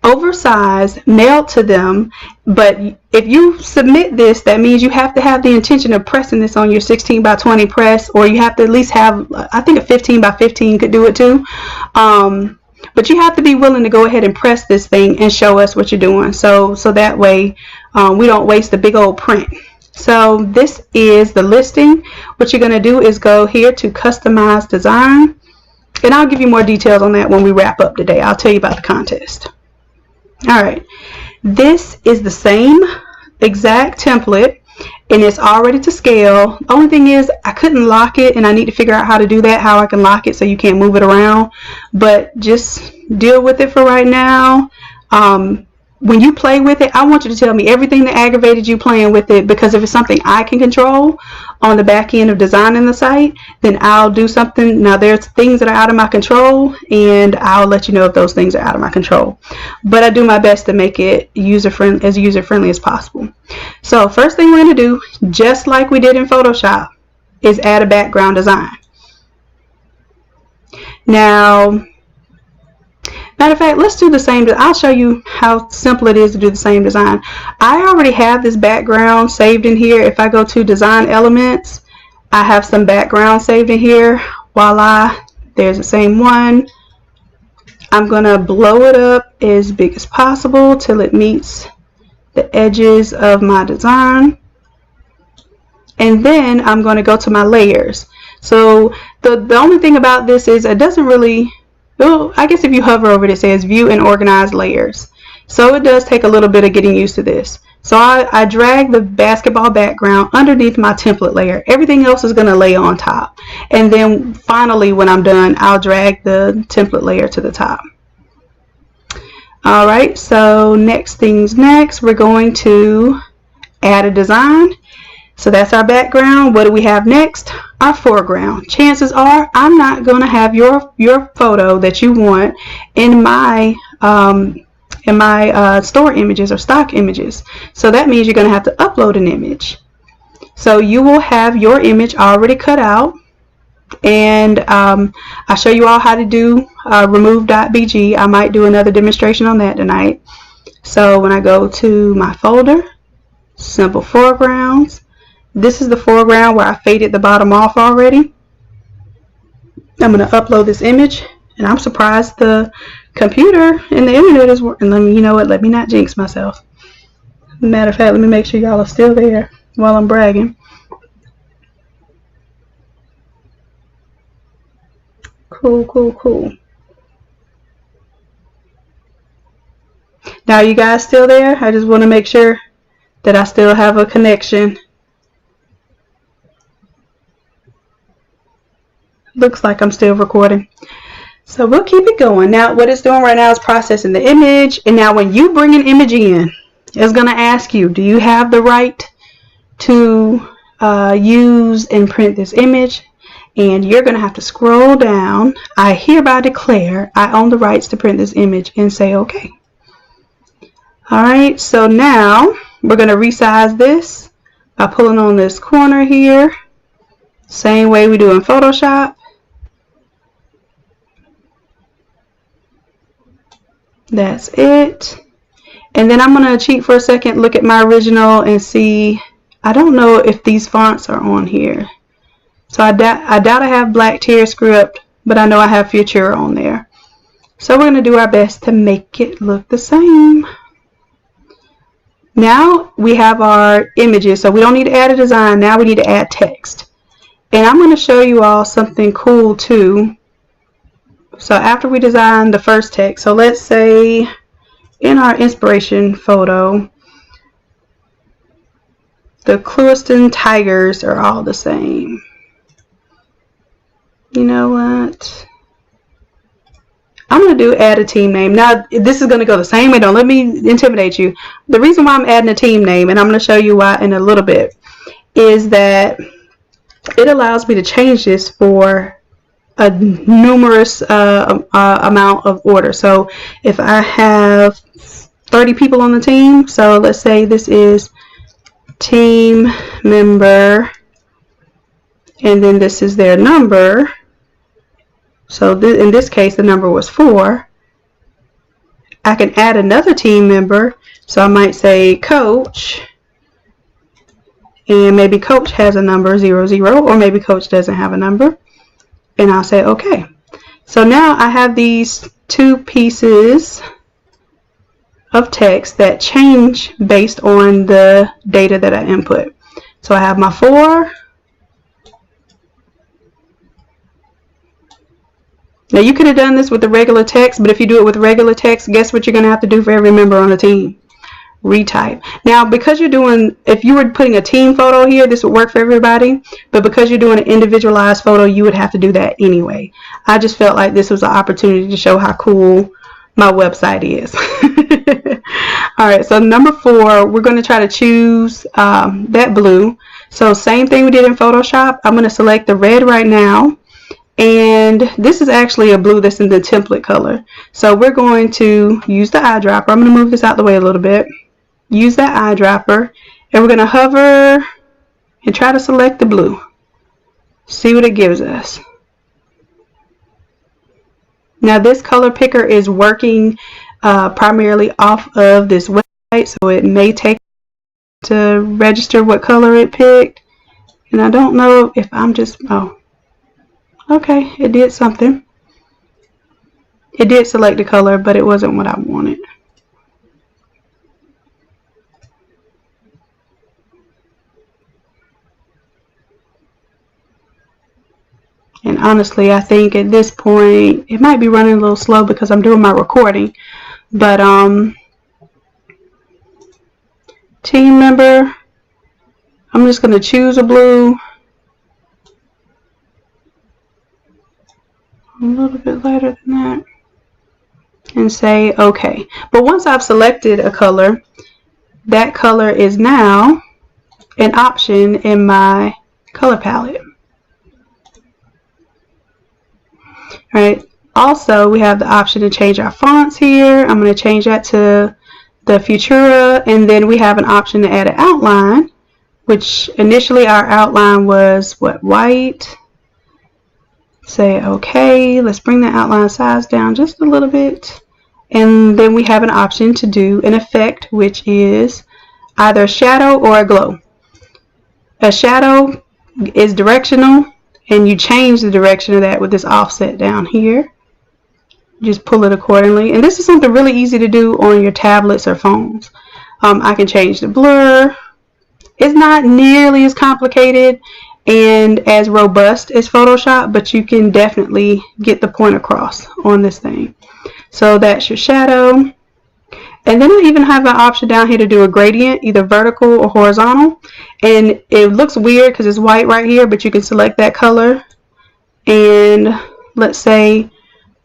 oversized, mailed to them. But if you submit this, that means you have to have the intention of pressing this on your 16 by 20 press, or you have to at least have, I think a 15 by 15 could do it too. But you have to be willing to go ahead and press this thing and show us what you're doing, so that way we don't waste a big old print. So this is the listing. What you're going to do is go here to customize design, and I'll give you more details on that when we wrap up today. I'll tell you about the contest. All right, this is the same exact template and it's all ready to scale. The only thing is I couldn't lock it, and I need to figure out how to do that, how I can lock it so you can't move it around. But just deal with it for right now. When you play with it, I want you to tell me everything that aggravated you playing with it, because if it's something I can control on the back end of designing the site, then I'll do something. Now there's things that are out of my control, and I'll let you know if those things are out of my control. But I do my best to make it as user-friendly as possible. So first thing we're going to do, just like we did in Photoshop, is add a background design. Now, matter of fact, let's do the same. I'll show you how simple it is to do the same design. I already have this background saved in here. If I go to Design Elements, I have some background saved in here. Voila, there's the same one. I'm going to blow it up as big as possible till it meets the edges of my design. And then I'm going to go to my layers. So the only thing about this is it doesn't really... Well, I guess if you hover over it, it says View and Organize Layers. So it does take a little bit of getting used to this. So I drag the basketball background underneath my template layer. Everything else is going to lay on top. And then finally, when I'm done, I'll drag the template layer to the top. Alright, so next things next, we're going to add a design. So that's our background. What do we have next? Our foreground. Chances are I'm not going to have your photo that you want in my store images or stock images. So that means you're going to have to upload an image. So you will have your image already cut out, and I'll show you all how to do remove.bg. I might do another demonstration on that tonight. So when I go to my folder, Simple Foregrounds, this is the foreground where I faded the bottom off already. I'm going to upload this image, and I'm surprised the computer and the internet is working. You know what? Let me not jinx myself. Matter of fact, let me make sure y'all are still there while I'm bragging. Cool, cool, cool. Now, are you guys still there? I just want to make sure that I still have a connection. Looks like I'm still recording. So we'll keep it going. Now what it's doing right now is processing the image. And now when you bring an image in, it's going to ask you, do you have the right to use and print this image? And you're going to have to scroll down. I hereby declare I own the rights to print this image, and say OK. Alright, so now we're going to resize this by pulling on this corner here. Same way we do in Photoshop. That's it. And then I'm going to cheat for a second, look at my original and see. I don't know if these fonts are on here. So I doubt I have Black Tear Script, but I know I have Futura on there. So we're going to do our best to make it look the same. Now we have our images, so we don't need to add a design. Now we need to add text. And I'm going to show you all something cool too. So after we design the first text, so let's say in our inspiration photo, the Clewiston Tigers are all the same. You know what? I'm going to do add a team name. Now this is going to go the same way. Don't let me intimidate you. The reason why I'm adding a team name, and I'm going to show you why in a little bit, is that it allows me to change this for a numerous amount of order. So if I have 30 people on the team, so let's say this is team member, and then this is their number. So in this case, the number was 4. I can add another team member. So I might say coach, and maybe coach has a number 00, or maybe coach doesn't have a number. And I'll say OK. So now I have these two pieces of text that change based on the data that I input. So I have my 4. Now you could have done this with the regular text, but if you do it with regular text, guess what you're going to have to do for every member on the team? retype. Now, because you're doing, if you were putting a team photo here, this would work for everybody, but because you're doing an individualized photo, you would have to do that anyway. I just felt like this was an opportunity to show how cool my website is. All right, so number 4, we're going to try to choose that blue. So same thing we did in Photoshop. I'm going to select the red right now, and this is actually a blue that's in the template color. So we're going to use the eyedropper. I'm going to move this out the way a little bit. Use that eyedropper, and we're going to hover and try to select the blue. See what it gives us. Now this color picker is working primarily off of this website, so it may take to register what color it picked. And I don't know if I'm just, oh, okay, it did something. It did select the color, but it wasn't what I wanted. And honestly, I think at this point, it might be running a little slow because I'm doing my recording. But, team member, I'm just going to choose a blue. A little bit lighter than that. And say, okay. But once I've selected a color, that color is now an option in my color palette. Right. Also, we have the option to change our fonts here. I'm going to change that to the Futura, and then we have an option to add an outline, which initially our outline was what, white. Say okay. Let's bring the outline size down just a little bit, and then we have an option to do an effect, which is either a shadow or a glow. A shadow is directional, and you change the direction of that with this offset down here. Just pull it accordingly. And this is something really easy to do on your tablets or phones. I can change the blur. It's not nearly as complicated and as robust as Photoshop, but you can definitely get the point across on this thing. So that's your shadow. And then I even have an option down here to do a gradient, either vertical or horizontal. And it looks weird because it's white right here, but you can select that color. And let's say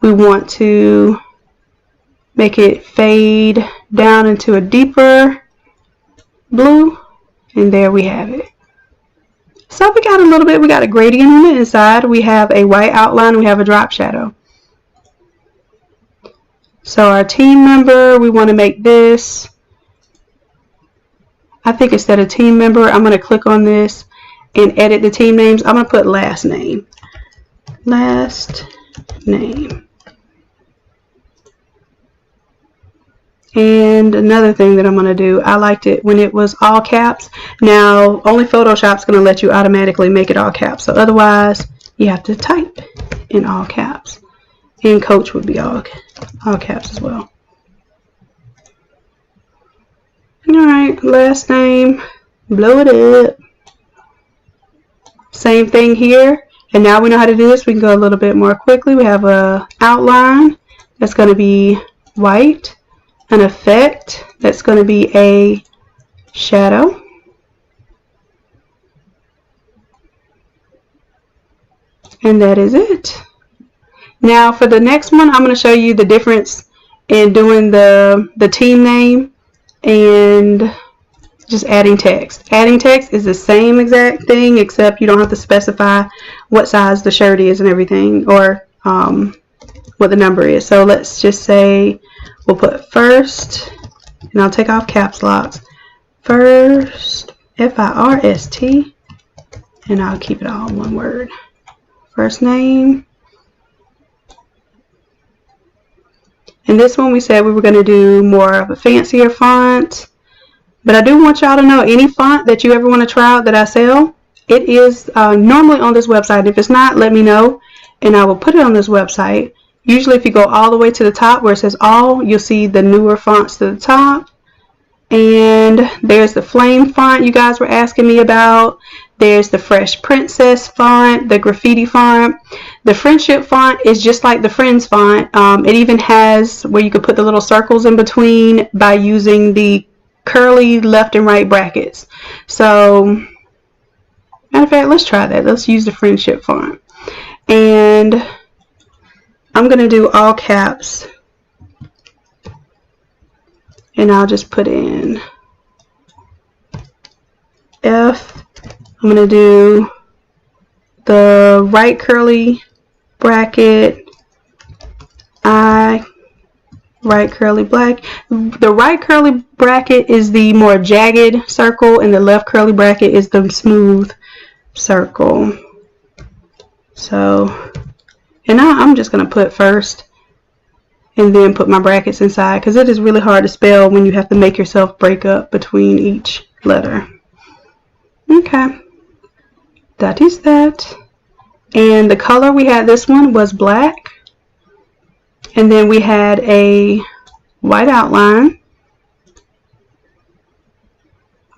we want to make it fade down into a deeper blue. And there we have it. So we got a little bit, we got a gradient on the inside. We have a white outline, we have a drop shadow. So our team member, we want to make this, I think instead of team member, I'm going to click on this and edit the team names. I'm going to put last name. Last name. And another thing that I'm going to do, I liked it when it was all caps. Now, only Photoshop's going to let you automatically make it all caps. So otherwise, you have to type in all caps. And Coach would be all caps as well. Alright, last name, blow it up. Same thing here. And now we know how to do this. We can go a little bit more quickly. We have a outline that's going to be white. An effect that's going to be a shadow. And that is it. Now for the next one, I'm going to show you the difference in doing the team name and just adding text. Adding text is the same exact thing, except you don't have to specify what size the shirt is and everything, or what the number is. So let's just say we'll put first, and I'll take off caps locks. First, F-I-R-S-T, and I'll keep it all one word. First name. And this one we said we were going to do more of a fancier font. But I do want y'all to know, any font that you ever want to try out that I sell, it is normally on this website. If it's not, let me know, and I will put it on this website. Usually if you go all the way to the top where it says all, you'll see the newer fonts to the top. And there's the Flame font you guys were asking me about. There's the Fresh Princess font, the Graffiti font. The Friendship font is just like the Friends font. It even has where you could put the little circles in between by using the curly left and right brackets. So, matter of fact, let's try that. Let's use the friendship font. And I'm going to do all caps. And I'll just put in F. I'm going to do the right curly bracket, I, right curly black. The right curly bracket is the more jagged circle, and the left curly bracket is the smooth circle. So, and now I'm just going to put first and then put my brackets inside, because it is really hard to spell when you have to make yourself break up between each letter. Okay, that is that. And the color we had, this one was black, and then we had a white outline.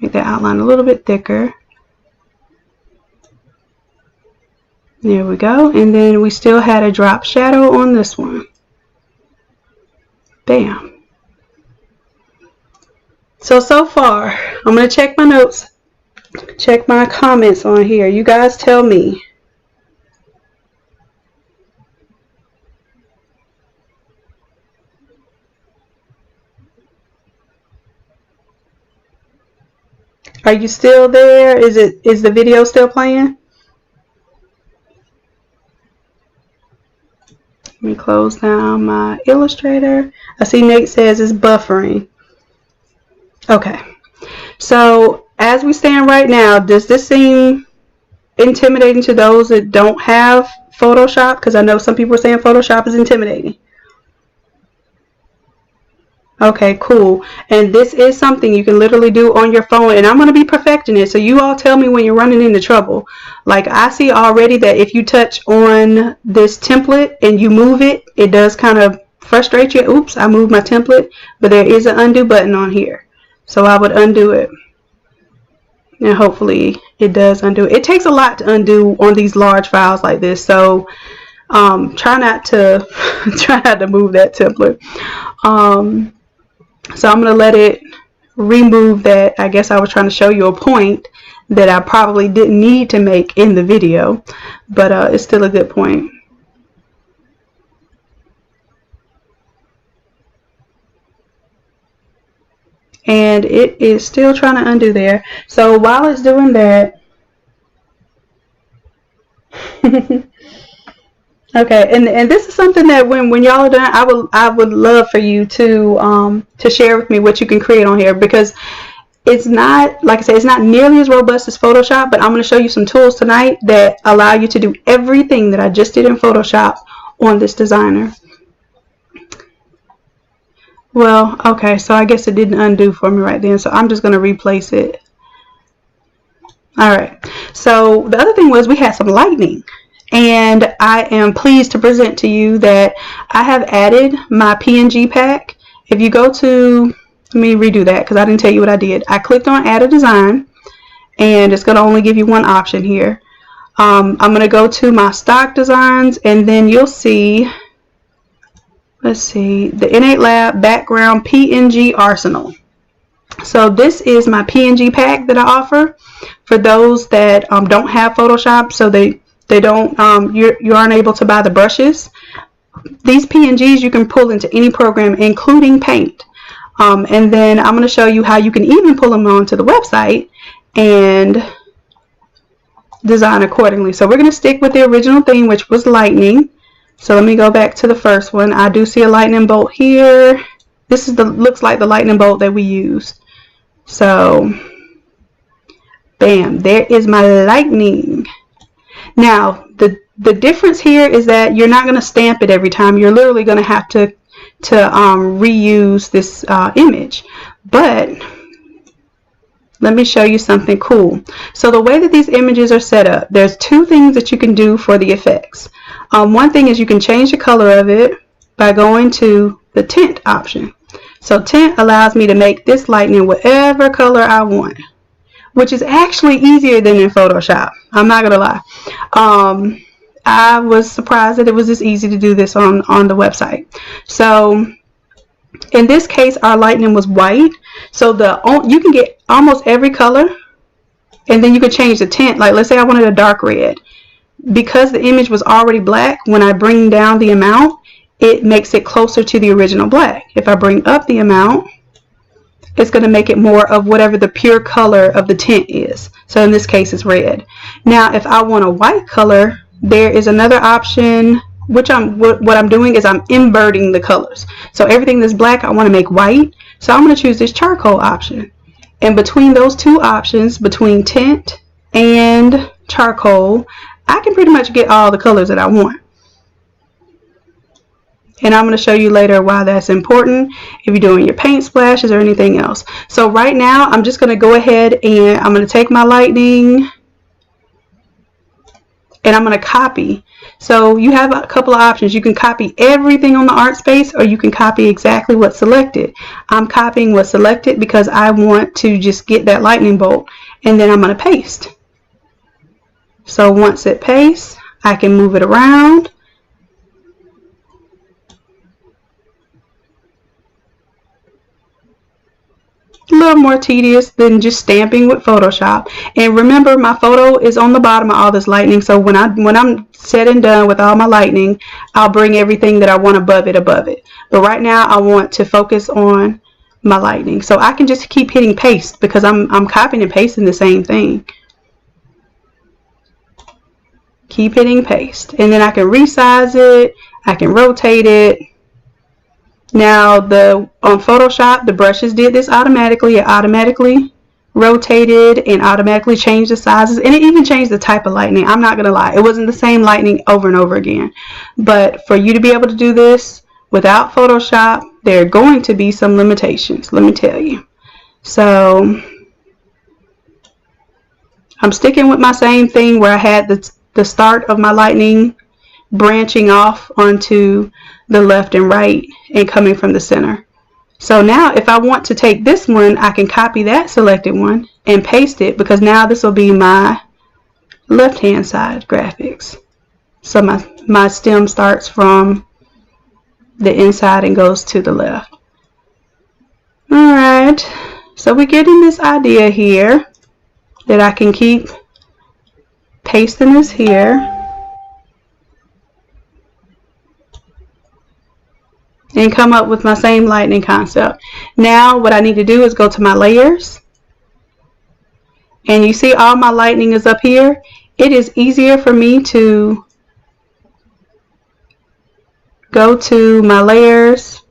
Make that outline a little bit thicker. There we go. And then we still had a drop shadow on this one. Bam. So far, I'm going to check my notes, check my comments on here. You guys tell me. Are you still there? Is the video still playing? Let me close down my Illustrator. I see Nate says it's buffering. Okay. So as we stand right now, does this seem intimidating to those that don't have Photoshop? Because I know some people are saying Photoshop is intimidating. Okay, cool. And this is something you can literally do on your phone, and I'm going to be perfecting it, so you all tell me when you're running into trouble. Like, I see already that if you touch on this template and you move it, it does kind of frustrate you. Oops, I moved my template, but there is an undo button on here. So I would undo it, and hopefully it does undo it. It takes a lot to undo on these large files like this, so try not to move that template. So I'm going to let it remove that. I guess I was trying to show you a point that I probably didn't need to make in the video, but it's still a good point. And it is still trying to undo there. So while it's doing that, okay, and this is something that when y'all are done, I would love for you to share with me what you can create on here, because it's not, like I said, it's not nearly as robust as Photoshop, but I'm going to show you some tools tonight that allow you to do everything that I just did in Photoshop on this designer. Well, okay, so I guess it didn't undo for me right then, so I'm just going to replace it. Alright, so the other thing was we had some lightning. And I am pleased to present to you that I have added my PNG pack. If you go to, let me redo that because I didn't tell you what I did. I clicked on add a design, and it's going to only give you one option here. I'm going to go to my stock designs, and then you'll see, let's see, the Innate Lab background PNG arsenal. So this is my PNG pack that I offer for those that don't have Photoshop, so they don't, you aren't able to buy the brushes. These PNGs you can pull into any program, including Paint. And then I'm going to show you how you can even pull them onto the website and design accordingly. So we're going to stick with the original theme, which was lightning. So let me go back to the first one. I do see a lightning bolt here. This is looks like the lightning bolt that we used. So, bam, there is my lightning. Now, the difference here is that you're not going to stamp it every time. You're literally going to have to reuse this image. But let me show you something cool. So the way that these images are set up, there's two things that you can do for the effects. One thing is you can change the color of it by going to the Tint option. So Tint allows me to make this lightning whatever color I want, which is actually easier than in Photoshop. I'm not gonna lie. I was surprised that it was this easy to do this on the website. So In this case, our lightning was white, so you can get almost every color, and then you can change the tint. Like, let's say I wanted a dark red. Because the image was already black, when I bring down the amount, it makes it closer to the original black. If I bring up the amount, it's going to make it more of whatever the pure color of the tint is. So in this case, it's red. Now, if I want a white color, there is another option, which what I'm doing is I'm inverting the colors. So everything that's black, I want to make white. So I'm going to choose this charcoal option. And between those two options, between tint and charcoal, I can pretty much get all the colors that I want. And I'm going to show you later why that's important if you're doing your paint splashes or anything else. So right now, I'm just going to go ahead and I'm going to take my lightning and I'm going to copy. So you have a couple of options. You can copy everything on the art space, or you can copy exactly what's selected. I'm copying what's selected because I want to just get that lightning bolt, and then I'm going to paste. So once it pastes, I can move it around. A little more tedious than just stamping with Photoshop. And remember, my photo is on the bottom of all this lightning, so when I'm said and done with all my lightning, I'll bring everything that I want above it. But right now I want to focus on my lightning, so I can just keep hitting paste because I'm copying and pasting the same thing. Keep hitting paste, and then I can resize it, I can rotate it. Now on Photoshop, the brushes did this automatically. It automatically rotated and automatically changed the sizes, and it even changed the type of lightning. I'm not gonna lie, it wasn't the same lightning over and over again. But for you to be able to do this without Photoshop, there are going to be some limitations, let me tell you. So I'm sticking with my same thing where I had the start of my lightning branching off onto the left and right and coming from the center. So now if I want to take this one, I can copy that selected one and paste it, because now this will be my left hand side graphics. So my stem starts from the inside and goes to the left. Alright, so we're getting this idea here that I can keep pasting this here and come up with my same lightning concept. Now what I need to do is go to my layers, and you see all my lightning is up here. It is easier for me to go to my layers,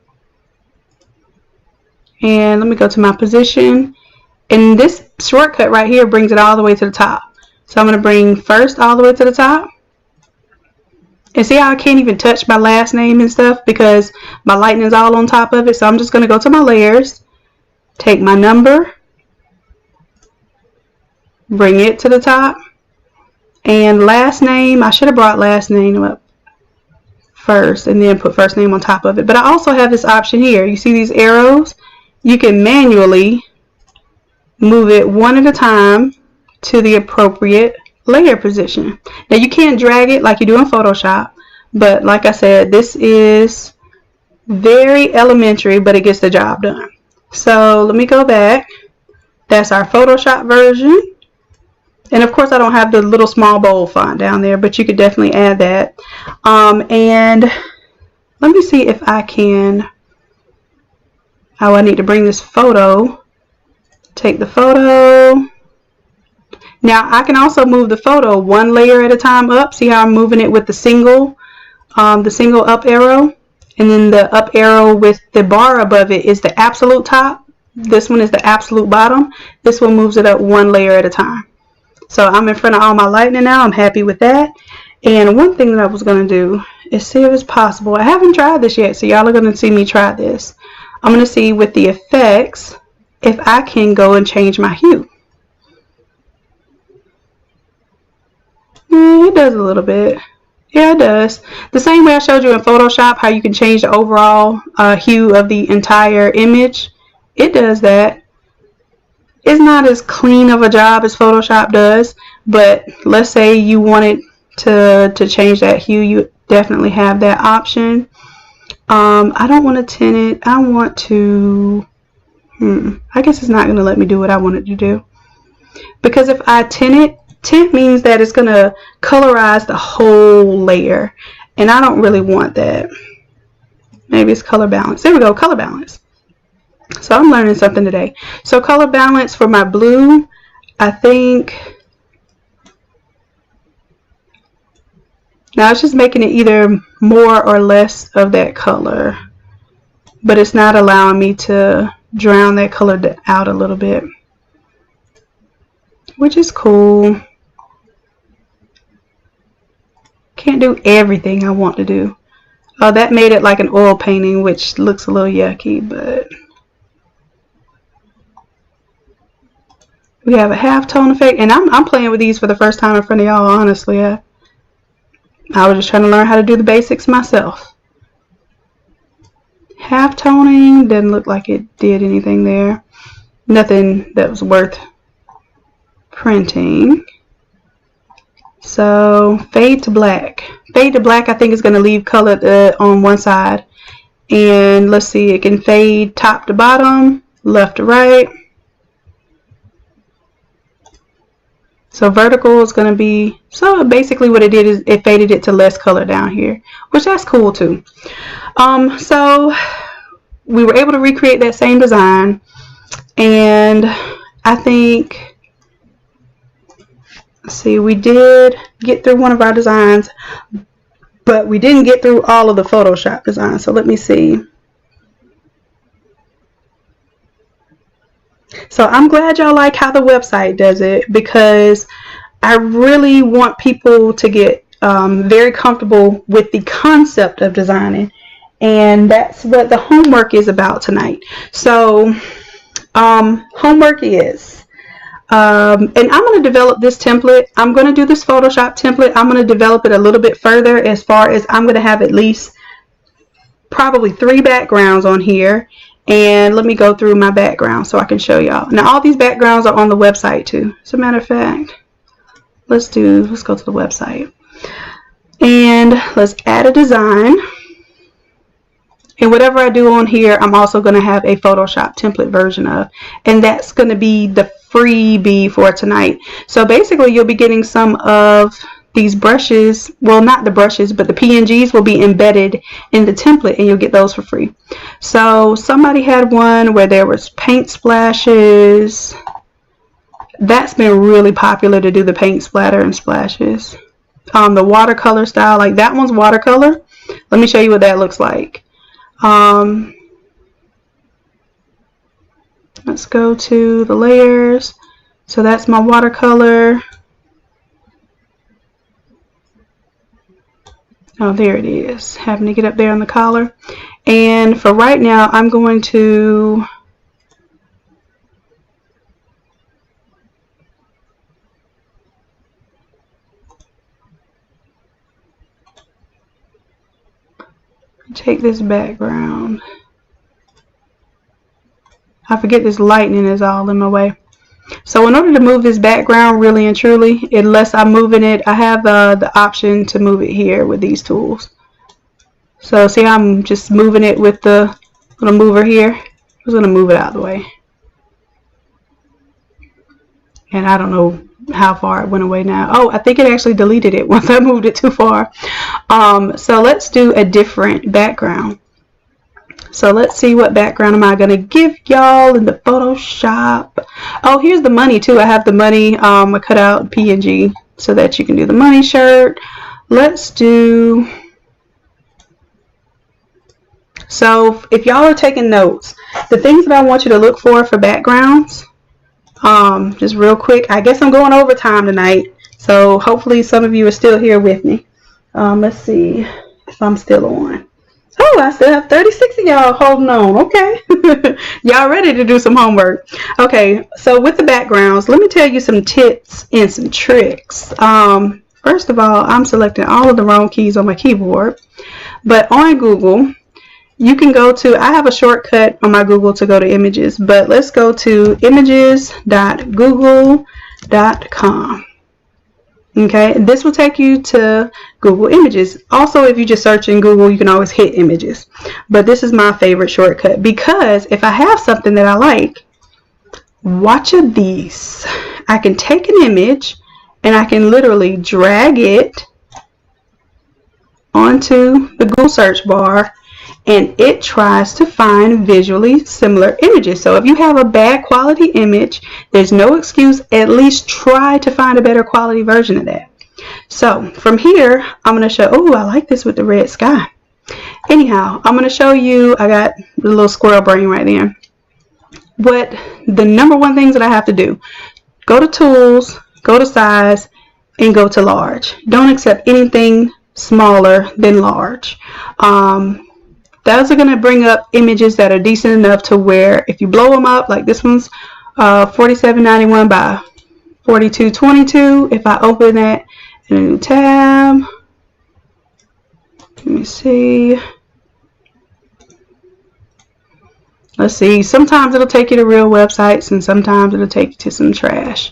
and let me go to my position, and this shortcut right here brings it all the way to the top. So I'm going to bring first all the way to the top. And see how I can't even touch my last name and stuff because my lightning's all on top of it. So I'm just going to go to my layers, take my number, bring it to the top, and last name, I should have brought last name up first and then put first name on top of it. But I also have this option here. You see these arrows? You can manually move it one at a time to the appropriate layer position. Now you can't drag it like you do in Photoshop, but like I said, this is very elementary, but it gets the job done. So let me go back. That's our Photoshop version, and of course I don't have the little small bold font down there, but you could definitely add that. And let me see if I can, I need to bring this photo, take the photo. Now I can also move the photo one layer at a time up. See how I'm moving it with the single up arrow, and then the up arrow with the bar above it is the absolute top. This one is the absolute bottom. This one moves it up one layer at a time. So I'm in front of all my lightning now. I'm happy with that. And one thing that I was going to do is see if it's possible. I haven't tried this yet, so y'all are going to see me try this. I'm going to see with the effects if I can go and change my hue. It does a little bit. Yeah, it does. The same way I showed you in Photoshop how you can change the overall hue of the entire image. It does that. It's not as clean of a job as Photoshop does, but let's say you wanted to change that hue, you definitely have that option. I don't want to tint it. I want to, I guess it's not going to let me do what I want it to do. Because if I tint it, tint means that it's going to colorize the whole layer. And I don't really want that. Maybe it's color balance. There we go, color balance. So I'm learning something today. So color balance for my blue, I think, now it's just making it either more or less of that color, but it's not allowing me to drown that color out a little bit, which is cool. Can't do everything I want to do. Oh, that made it like an oil painting, which looks a little yucky, but we have a halftone effect, and I'm playing with these for the first time in front of y'all, honestly. I was just trying to learn how to do the basics myself. Halftoning didn't look like it did anything there. Nothing that was worth printing. So fade to black. Fade to black I think is going to leave color on one side. And let's see, it can fade top to bottom, left to right. So vertical is going to be, so basically what it did is it faded it to less color down here, which that's cool too. So we were able to recreate that same design, and I think, let's see, we did get through one of our designs, but we didn't get through all of the Photoshop designs. So let me see. So I'm glad y'all like how the website does it, because I really want people to get very comfortable with the concept of designing, and that's what the homework is about tonight. So homework is, and I'm going to develop this template. I'm going to do this Photoshop template. I'm going to develop it a little bit further, as far as I'm going to have at least probably 3 backgrounds on here. And let me go through my background so I can show y'all. Now all these backgrounds are on the website too. As a matter of fact, let's go to the website. And let's add a design. And whatever I do on here, I'm also going to have a Photoshop template version of. And that's going to be the freebie for tonight. So basically you'll be getting some of these brushes, well, not the brushes, but the PNGs will be embedded in the template, and you'll get those for free. So somebody had one where there was paint splashes. That's been really popular, to do the paint splatter and splashes. The watercolor style, like that one's watercolor. Let me show you what that looks like. Let's go to the layers. So that's my watercolor. Oh, there it is. Having to get up there on the collar. And for right now, I'm going to take this background. I forget this lightning is all in my way. So in order to move this background really and truly, unless I'm moving it, I have the option to move it here with these tools. So see how I'm just moving it with the little mover here? I'm just going to move it out of the way. And I don't know how far it went away now. Oh, I think it actually deleted it once I moved it too far. So let's do a different background. So let's see, what background am I going to give y'all in the Photoshop. Oh, here's the money too. I have the money. I cut out PNG so that you can do the money shirt. Let's do, so if y'all are taking notes, the things that I want you to look for backgrounds, just real quick, I guess I'm going overtime tonight, so hopefully some of you are still here with me. Let's see if I'm still on. Oh, I still have 36 of y'all holding on. Okay. Y'all ready to do some homework. Okay, so with the backgrounds, let me tell you some tips and some tricks. First of all, I'm selecting all of the wrong keys on my keyboard. But on Google, you can go to, I have a shortcut on my Google to go to images, but let's go to images.google.com. Okay, this will take you to Google Images. Also, if you just search in Google, you can always hit images. But this is my favorite shortcut, because if I have something that I like, watch these. I can take an image and I can literally drag it onto the Google search bar, and it tries to find visually similar images. So if you have a bad quality image, there's no excuse. At least try to find a better quality version of that. So from here, I'm going to show, oh, I like this with the red sky. Anyhow, I'm going to show you, I got the little squirrel brain right there. What the number one things that I have to do: go to tools, go to size, and go to large. Don't accept anything smaller than large. Those are going to bring up images that are decent enough to where if you blow them up, like this one's 4791 by 4222. If I open that in a new tab, let me see. Let's see, sometimes it'll take you to real websites and sometimes it'll take you to some trash.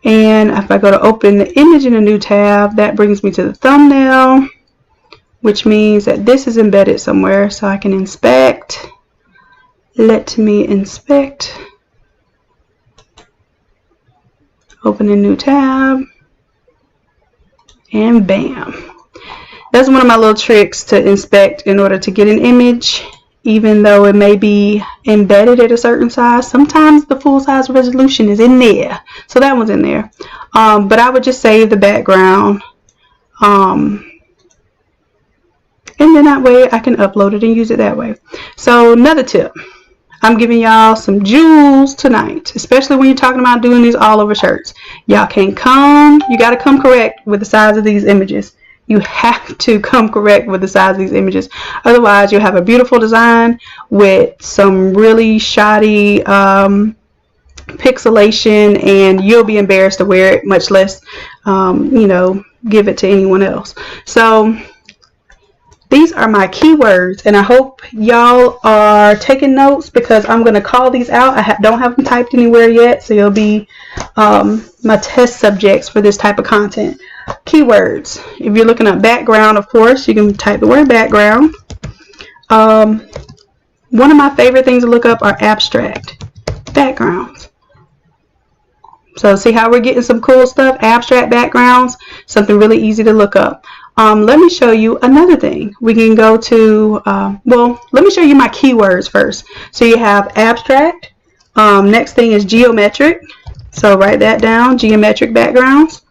And if I go to open the image in a new tab, that brings me to the thumbnail, which means that this is embedded somewhere, so I can inspect. Let me inspect. Open a new tab, and bam. That's one of my little tricks to inspect in order to get an image, even though it may be embedded at a certain size. Sometimes the full size resolution is in there, so that one's in there. But I would just save the background, and then that way I can upload it and use it that way. So another tip, I'm giving y'all some jewels tonight, especially when you're talking about doing these all over shirts. Y'all can't come, you got to come correct with the size of these images. You have to come correct with the size of these images. Otherwise, you'll have a beautiful design with some really shoddy pixelation, and you'll be embarrassed to wear it, much less, you know, give it to anyone else. So these are my keywords, and I hope y'all are taking notes, because I'm going to call these out. I don't have them typed anywhere yet, so you'll be my test subjects for this type of content. Keywords. If you're looking up background, of course, you can type the word background. One of my favorite things to look up are abstract backgrounds. So see how we're getting some cool stuff? Abstract backgrounds, something really easy to look up. Let me show you another thing. We can go to, well, let me show you my keywords first. So you have abstract. Next thing is geometric. So write that down, geometric backgrounds.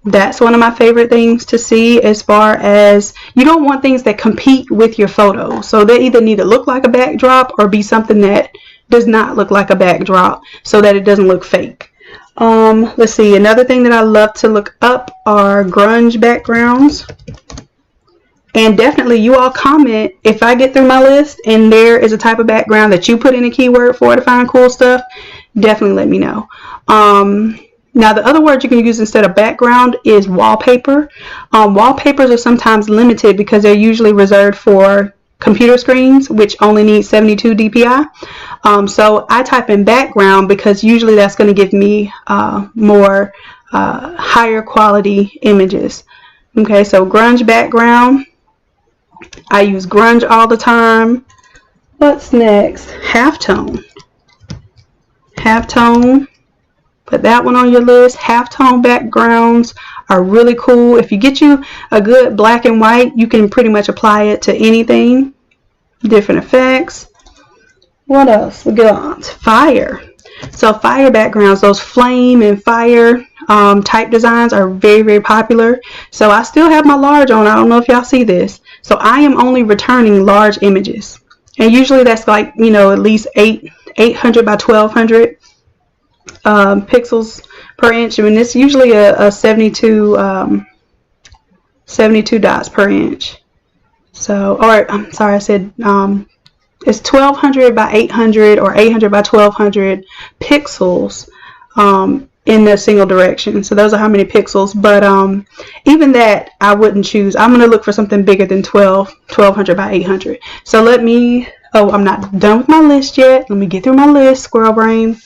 That's one of my favorite things to see, as far as you don't want things that compete with your photo. So they either need to look like a backdrop or be something that does not look like a backdrop, so that it doesn't look fake. Let's see, another thing that I love to look up are grunge backgrounds. And definitely you all comment if I get through my list and there is a type of background that you put in a keyword for to find cool stuff, definitely let me know. Now the other word you can use instead of background is wallpaper. Wallpapers are sometimes limited because they're usually reserved for computer screens, which only need 72 dpi. So I type in background because usually that's going to give me more higher quality images. Okay, so grunge background. I use grunge all the time. What's next? Halftone. Halftone. Put that one on your list. Halftone backgrounds are really cool. If you get you a good black and white, you can pretty much apply it to anything. Different effects. What else? We go on to fire. So fire backgrounds, those flame and fire type designs are very, very popular. So I still have my large on. I don't know if y'all see this. So I am only returning large images. And usually that's like, you know, at least 800 by 1200. Pixels per inch. I mean, it's usually a 72 dots per inch. So, or I'm sorry, I said it's 1200 by 800 or 800 by 1200 pixels in the single direction. So those are how many pixels. But even that I wouldn't choose. I'm going to look for something bigger than 1200 by 800. So let me, oh, I'm not done with my list yet. Let me get through my list, squirrel brain.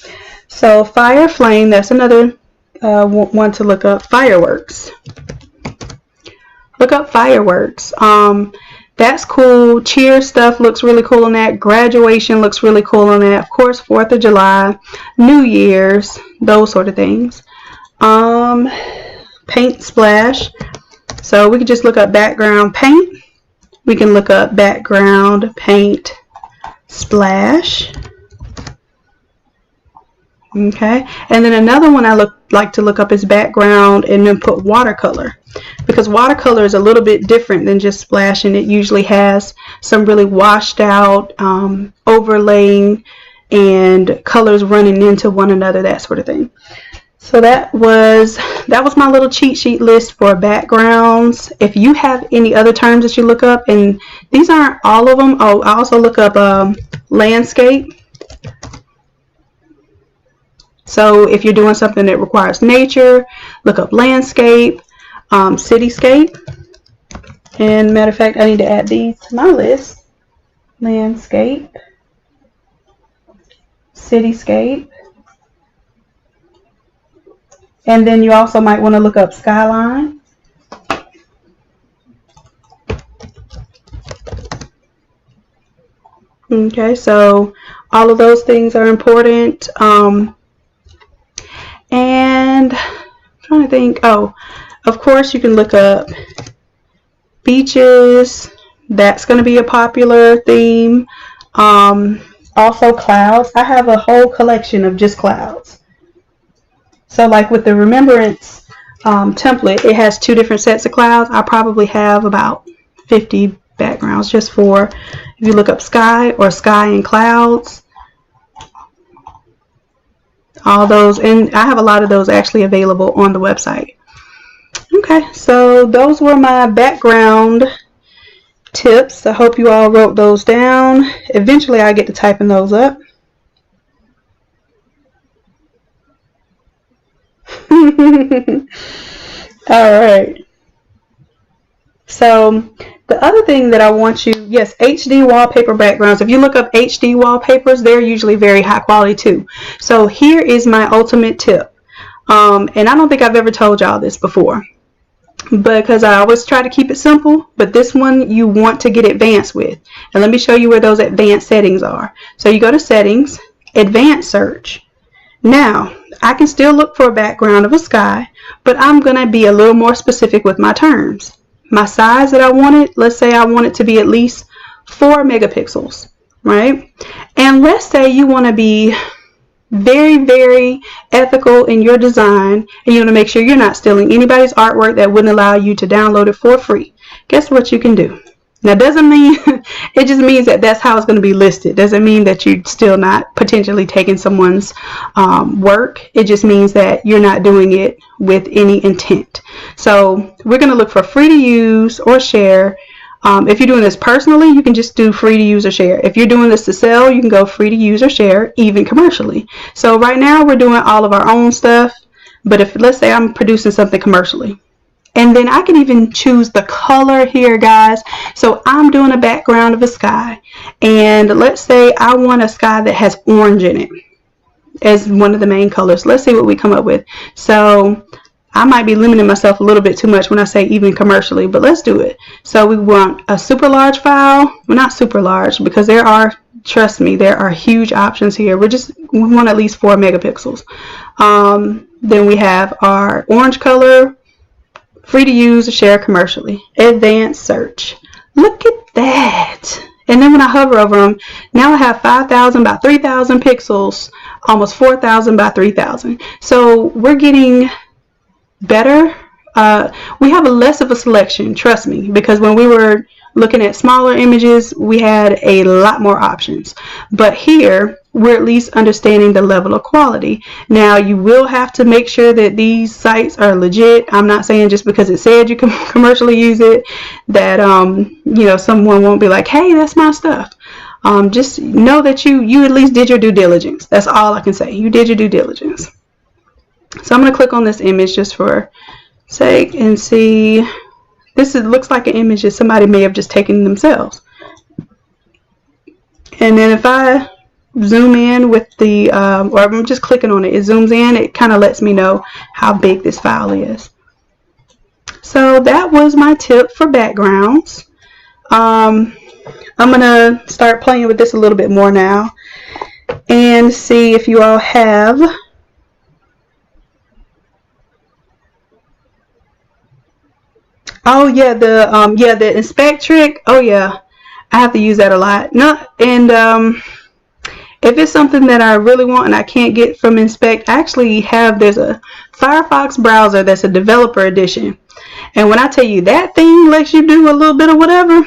So fire, flame, that's another want to look up fireworks. Look up fireworks. That's cool. Cheer stuff looks really cool on that. Graduation looks really cool on that. Of course, 4th of July, New Year's, those sort of things. Paint splash. So we can just look up background paint. We can look up background paint splash. Okay, and then another one I like to look up is background and then put watercolor, because watercolor is a little bit different than just splashing. It usually has some really washed out overlaying and colors running into one another, that sort of thing. So that was my little cheat sheet list for backgrounds. If you have any other terms that you look up, and these aren't all of them. Oh, I also look up landscape. So if you're doing something that requires nature, look up landscape, cityscape. And matter of fact, I need to add these to my list. Landscape, cityscape. And then you also might want to look up skyline. Okay, so all of those things are important. And I'm trying to think, oh, of course you can look up beaches. That's going to be a popular theme. Also clouds. I have a whole collection of just clouds. So like with the remembrance template, it has 2 different sets of clouds. I probably have about 50 backgrounds just for, if you look up sky or sky and clouds. All those, and I have a lot of those actually available on the website. Okay, so those were my background tips. I hope you all wrote those down. Eventually I get to typing those up. Alright, so the other thing that I want you, yes, HD wallpaper backgrounds. If you look up HD wallpapers, they're usually very high quality too. So here is my ultimate tip. And I don't think I've ever told y'all this before, because I always try to keep it simple, but this one you want to get advanced with. And let me show you where those advanced settings are. So you go to settings, advanced search. Now, I can still look for a background of a sky, but I'm going to be a little more specific with my terms. My size that I wanted, let's say I want it to be at least 4 megapixels, right? And let's say you want to be very, very ethical in your design, and you want to make sure you're not stealing anybody's artwork that wouldn't allow you to download it for free. Guess what you can do? Now, doesn't mean, it just means that that's how it's going to be listed. Doesn't mean that you're still not potentially taking someone's work. It just means that you're not doing it with any intent. So we're going to look for free to use or share. If you're doing this personally, you can just do free to use or share. If you're doing this to sell, you can go free to use or share, even commercially. So right now we're doing all of our own stuff. But if, let's say I'm producing something commercially, and then I can even choose the color here, guys. So I'm doing a background of a sky, and let's say I want a sky that has orange in it as one of the main colors. Let's see what we come up with. So I might be limiting myself a little bit too much when I say even commercially, but let's do it. So we want a super large file. Well, not super large, because there are, trust me, there are huge options here. We want at least 4 megapixels. Then we have our orange color, free to use or share commercially, advanced search. Look at that. And then when I hover over them, now I have 5,000 by 3,000 pixels, almost 4,000 by 3,000. So we're getting better. We have less of a selection, trust me, because when we were looking at smaller images, we had a lot more options. But here, we're at least understanding the level of quality. Now, you will have to make sure that these sites are legit. I'm not saying just because it said you can commercially use it that you know, someone won't be like, hey, that's my stuff. Just know that you at least did your due diligence. That's all I can say. You did your due diligence. So I'm going to click on this image just for sake and see. This looks like an image that somebody may have just taken themselves. And then if I zoom in with the, or I'm just clicking on it, it zooms in, it kind of lets me know how big this file is. So that was my tip for backgrounds. I'm gonna start playing with this a little bit more now and see if you all have the inspect trick. Oh yeah, I have to use that a lot. If it's something that I really want and I can't get from inspect, I actually there's a Firefox browser that's a developer edition. And when I tell you that thing lets you do a little bit of whatever,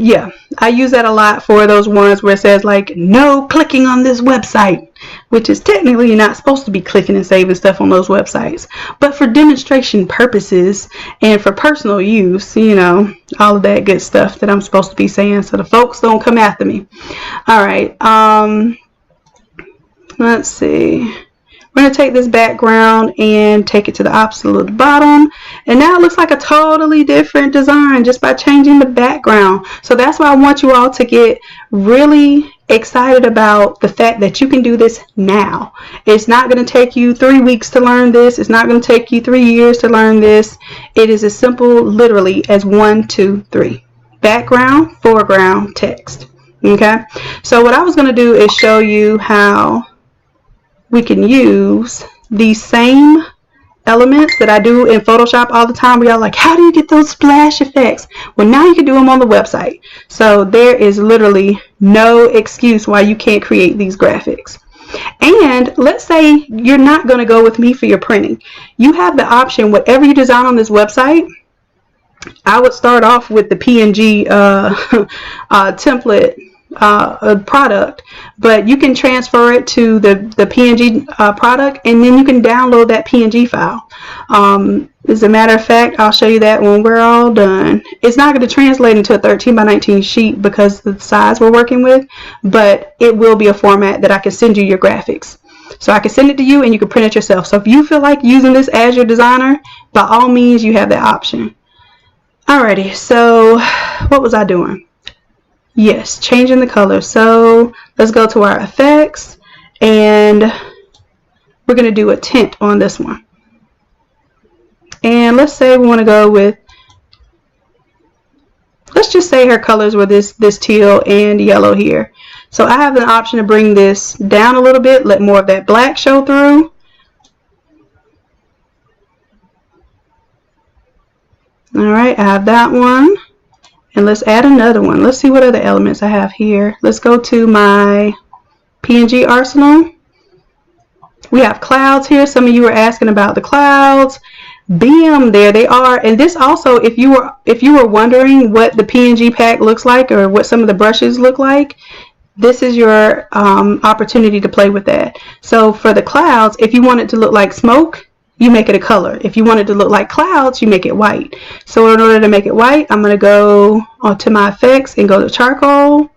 yeah, I use that a lot for those ones where it says like no clicking on this website, which is technically you're not supposed to be clicking and saving stuff on those websites, but for demonstration purposes and for personal use, you know, all of that good stuff that I'm supposed to be saying so the folks don't come after me. All right, let's see. We're going to take this background and take it to the opposite of the bottom. And now it looks like a totally different design just by changing the background. So that's why I want you all to get really excited about the fact that you can do this now. It's not going to take you 3 weeks to learn this. It's not going to take you 3 years to learn this. It is as simple literally as 1, 2, 3. Background, foreground, text. Okay. So what I was going to do is show you how we can use these same elements that I do in Photoshop all the time. We are like, how do you get those splash effects? Well, now you can do them on the website. So there is literally no excuse why you can't create these graphics. And let's say you're not going to go with me for your printing. You have the option, whatever you design on this website, I would start off with the PNG template product, but you can transfer it to the PNG product, and then you can download that PNG file. As a matter of fact, I'll show you that when we're all done. It's not going to translate into a 13 by 19 sheet because of the size we're working with, but it will be a format that I can send you your graphics. So I can send it to you and you can print it yourself. So if you feel like using this as your designer, by all means you have that option. Alrighty, so what was I doing? Yes, changing the color. So let's go to our effects and we're going to do a tint on this one. And let's say we want to go with, let's just say her colors were this teal and yellow here. So I have an option to bring this down a little bit, let more of that black show through. Alright, I have that one. And let's add another one. Let's see what other elements I have here. Let's go to my PNG arsenal. We have clouds here. Some of you were asking about the clouds. Bam, there they are. And this also, if you were wondering what the PNG pack looks like or what some of the brushes look like, this is your opportunity to play with that. So for the clouds, if you want it to look like smoke, you make it a color. If you want it to look like clouds, you make it white. So in order to make it white, I'm going to go onto my effects and go to charcoal.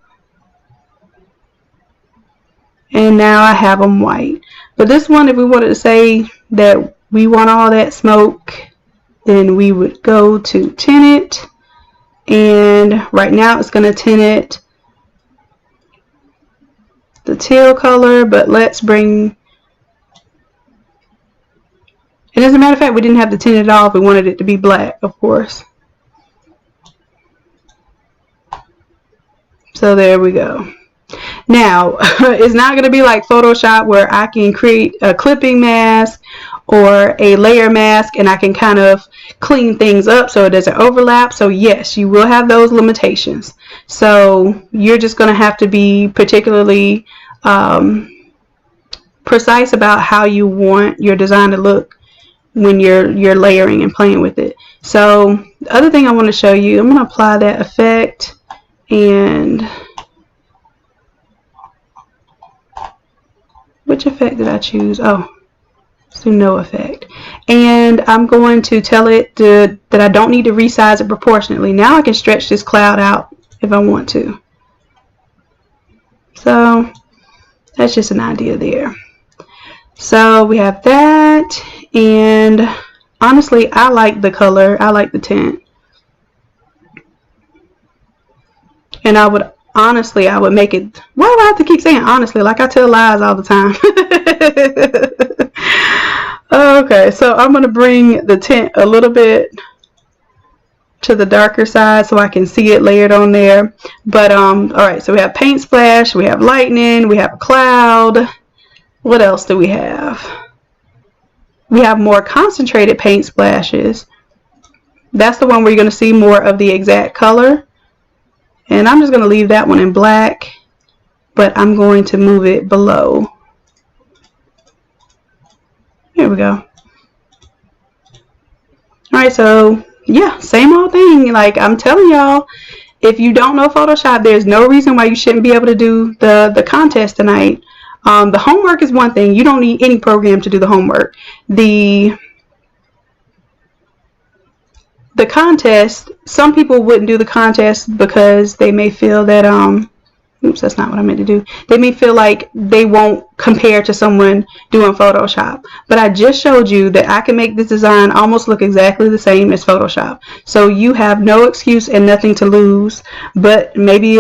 And now I have them white. But this one, if we wanted to say that we want all that smoke, then we would go to tint it. And right now it's going to tint it the teal color, but let's bring, and as a matter of fact, we didn't have to tint it off. We wanted it to be black, of course. So there we go. Now, it's not going to be like Photoshop where I can create a clipping mask or a layer mask and I can kind of clean things up so it doesn't overlap. So yes, you will have those limitations. So you're just going to have to be particularly precise about how you want your design to look when you're layering and playing with it. So the other thing I want to show you, I'm going to apply that effect, and which effect did I choose? Oh, let's do no effect. And I'm going to tell it that I don't need to resize it proportionately. Now I can stretch this cloud out if I want to. So that's just an idea there. So we have that, and honestly I like the color, I like the tint, and I would honestly, I would make it. Why do I have to keep saying honestly? Like I tell lies all the time. Okay, so I'm going to bring the tint a little bit to the darker side so I can see it layered on there. But alright, so we have paint splash, we have lightning, we have a cloud. What else do we have? We have more concentrated paint splashes. That's the one where you're going to see more of the exact color. And I'm just going to leave that one in black, but I'm going to move it below. Here we go. Alright, so yeah, same old thing. Like I'm telling y'all, if you don't know Photoshop, there's no reason why you shouldn't be able to do the contest tonight. The homework is one thing. You don't need any program to do the homework. The contest, some people wouldn't do the contest because they may feel that oops, that's not what I meant to do. They may feel like they won't compare to someone doing Photoshop. But I just showed you that I can make this design almost look exactly the same as Photoshop. So you have no excuse and nothing to lose, but maybe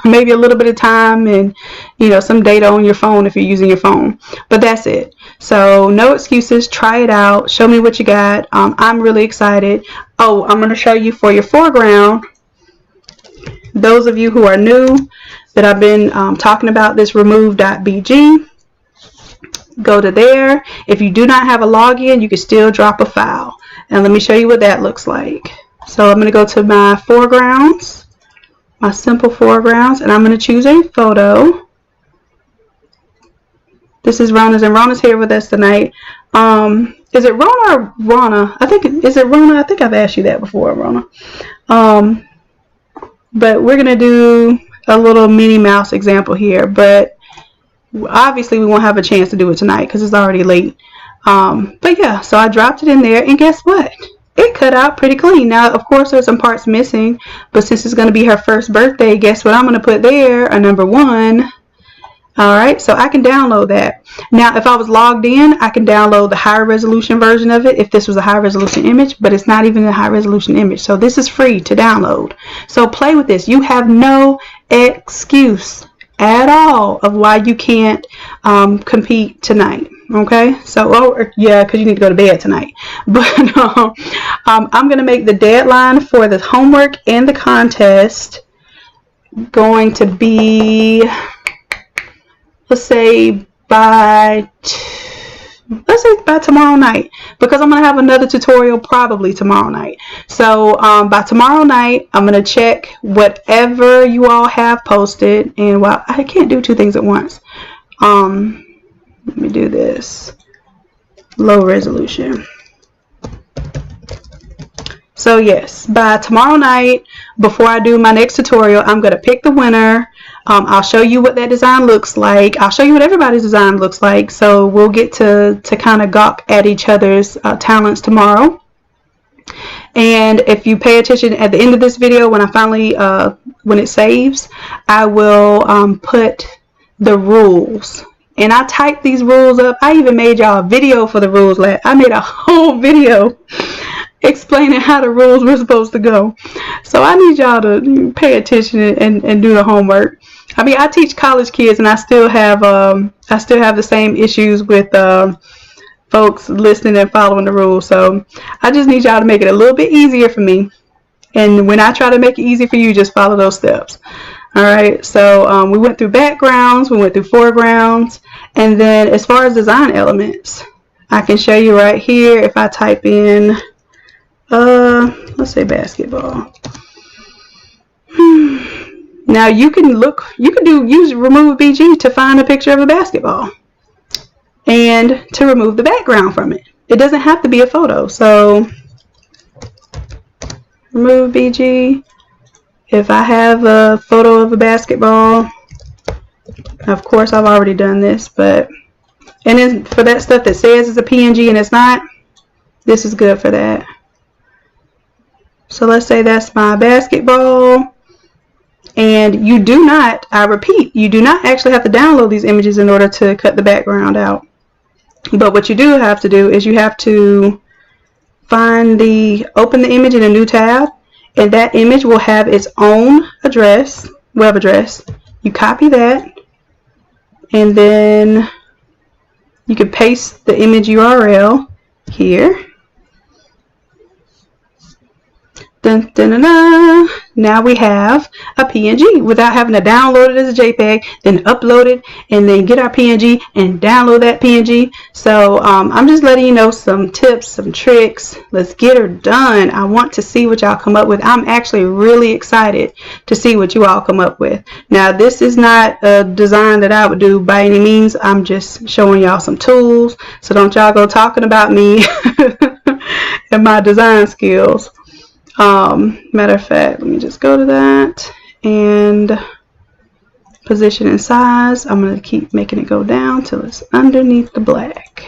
maybe a little bit of time and, you know, some data on your phone if you're using your phone. But that's it. So no excuses. Try it out. Show me what you got. I'm really excited. Oh, I'm going to show you for your foreground. Those of you who are new, that I've been talking about this remove.bg, go to there. If you do not have a login, you can still drop a file. And let me show you what that looks like. So I'm going to go to my foregrounds, my simple foregrounds, and I'm going to choose a photo. This is Rona's, and Rona's here with us tonight. Is it Rona or Rona? Is it Rona? I think I've asked you that before, Rona. But we're going to do a little Minnie Mouse example here, but obviously we won't have a chance to do it tonight because it's already late. But yeah, so I dropped it in there, and guess what? It cut out pretty clean. Now, of course, there's some parts missing, but since it's going to be her first birthday, guess what I'm going to put there? A number 1. Alright, so I can download that. Now, if I was logged in, I can download the higher resolution version of it if this was a high resolution image, but it's not even a high resolution image. So this is free to download. So play with this. You have no excuse at all of why you can't compete tonight. Okay, so yeah, because you need to go to bed tonight. But I'm going to make the deadline for the homework and the contest going to be, let's say by tomorrow night, because I'm going to have another tutorial probably tomorrow night. So by tomorrow night, I'm going to check whatever you all have posted. And while I can't do 2 things at once, let me do this low resolution. So yes, by tomorrow night, before I do my next tutorial, I'm going to pick the winner. I'll show you what that design looks like. I'll show you what everybody's design looks like. So we'll get to kind of gawk at each other's talents tomorrow. And if you pay attention at the end of this video, when I finally, when it saves, I will put the rules. And I typed these rules up. I even made y'all a video for the rules. I made a whole video explaining how the rules were supposed to go. So I need y'all to pay attention and do the homework. I mean, I teach college kids, and I still have the same issues with folks listening and following the rules. So I just need y'all to make it a little bit easier for me. And when I try to make it easy for you, just follow those steps. Alright, so we went through backgrounds, we went through foregrounds, and then as far as design elements, I can show you right here if I type in, let's say basketball. Now you can use remove BG to find a picture of a basketball and to remove the background from it. It doesn't have to be a photo. So remove BG. If I have a photo of a basketball, of course I've already done this, but and then for that stuff that says it's a PNG and it's not, this is good for that. So let's say that's my basketball, and you do not, I repeat, you do not actually have to download these images in order to cut the background out. But what you do have to do is you have to open the image in a new tab, and that image will have its own address. web address. You copy that, and then you can paste the image URL here. Dun, dun, dun, dun. Now we have a PNG without having to download it as a JPEG, then upload it, and then get our PNG and download that PNG. So I'm just letting you know some tips, some tricks. Let's get her done. I want to see what y'all come up with. I'm actually really excited to see what you all come up with. Now, this is not a design that I would do by any means. I'm just showing y'all some tools. So don't y'all go talking about me and my design skills. Matter of fact, let me just go to that and position and size. I'm going to keep making it go down till it's underneath the black.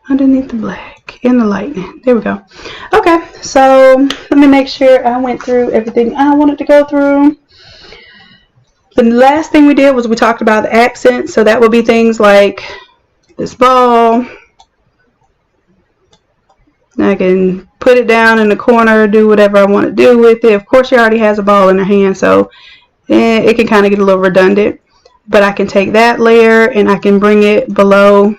Underneath the black in the lightning. There we go. Okay, so let me make sure I went through everything I wanted to go through. The last thing we did was we talked about the accents. So that would be things like this ball. I can put it down in the corner, do whatever I want to do with it. Of course, she already has a ball in her hand, so it can kind of get a little redundant. But I can take that layer and I can bring it below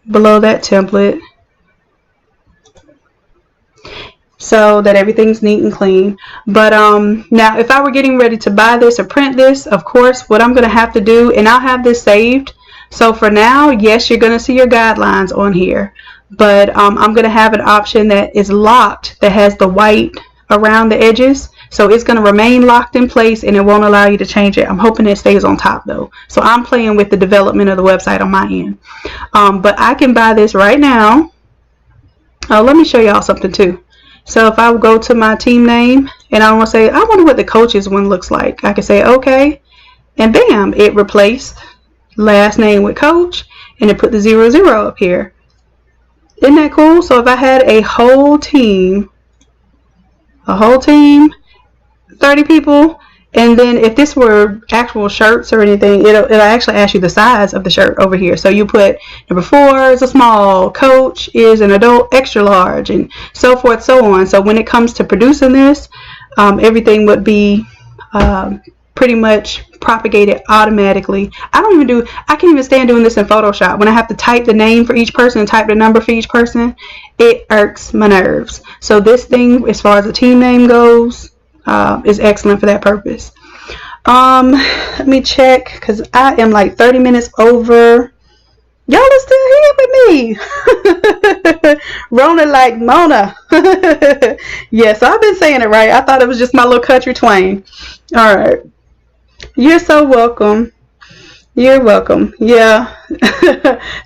that template, so that everything's neat and clean. But now if I were getting ready to buy this or print this, of course, what I'm going to have to do, and I'll have this saved. So for now, yes, you're going to see your guidelines on here, but I'm going to have an option that is locked, that has the white around the edges. So it's going to remain locked in place and it won't allow you to change it. I'm hoping it stays on top though. So I'm playing with the development of the website on my end. But I can buy this right now. Let me show y'all something too. So if I go to my team name and I want to say, I wonder what the coaches one looks like, I can say okay, and bam, it replaced last name with coach, and it put the 00 up here. Isn't that cool? So if I had a whole team, 30 people, and then if this were actual shirts or anything, it'll actually ask you the size of the shirt over here. So you put number 4 is a small, coach is an adult extra large, and so forth, so on. So when it comes to producing this, everything would be pretty much propagated automatically. I can't even stand doing this in Photoshop. When I have to type the name for each person and type the number for each person, it irks my nerves. So this thing, as far as the team name goes, is excellent for that purpose. Let me check, because I am like 30 minutes over. Y'all are still here with me. Rona like Mona. Yeah, so I've been saying it right. I thought it was just my little country twang. All right. You're so welcome. You're welcome. Yeah.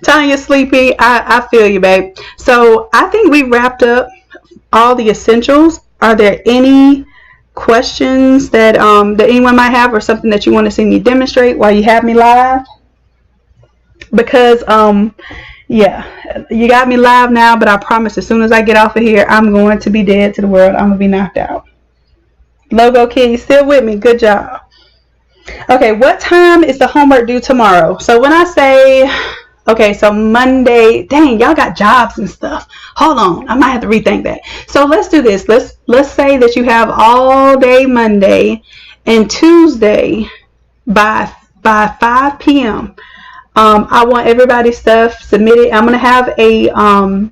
Tanya sleepy. I feel you, babe. So I think we wrapped up all the essentials. Are there any questions that that anyone might have, or something that you want to see me demonstrate while you have me live? Because yeah, you got me live now, but I promise as soon as I get off of here, I'm going to be dead to the world. I'm gonna be knocked out. Logo Kid, you still with me? Good job. Okay, what time is the homework due tomorrow? So when I say, okay, so Monday, dang, y'all got jobs and stuff. Hold on, I might have to rethink that. So let's do this. Let's say that you have all day Monday and Tuesday by 5 p.m. I want everybody's stuff submitted. I'm gonna have a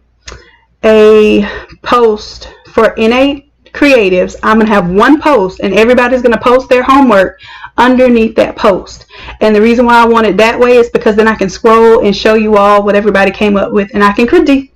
post for innate creatives. I'm gonna have one post, and everybody's gonna post their homework underneath that post. And the reason why I want it that way is because then I can scroll and show you all what everybody came up with, and I can critique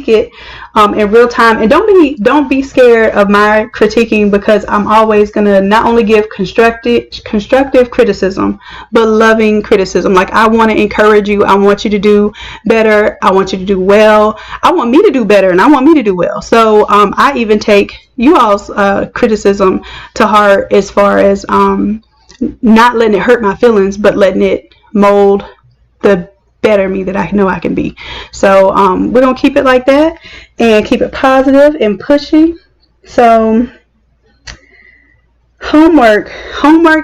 it in real time. And don't be scared of my critiquing, because I'm always gonna not only give constructive criticism, but loving criticism. Like, I want to encourage you. I want you to do better. I want you to do well. I want me to do better, and I want me to do well. So I even take you all's criticism to heart, as far as not letting it hurt my feelings, but letting it mold the better me that I know I can be. So we're gonna keep it like that and keep it positive and pushy. So homework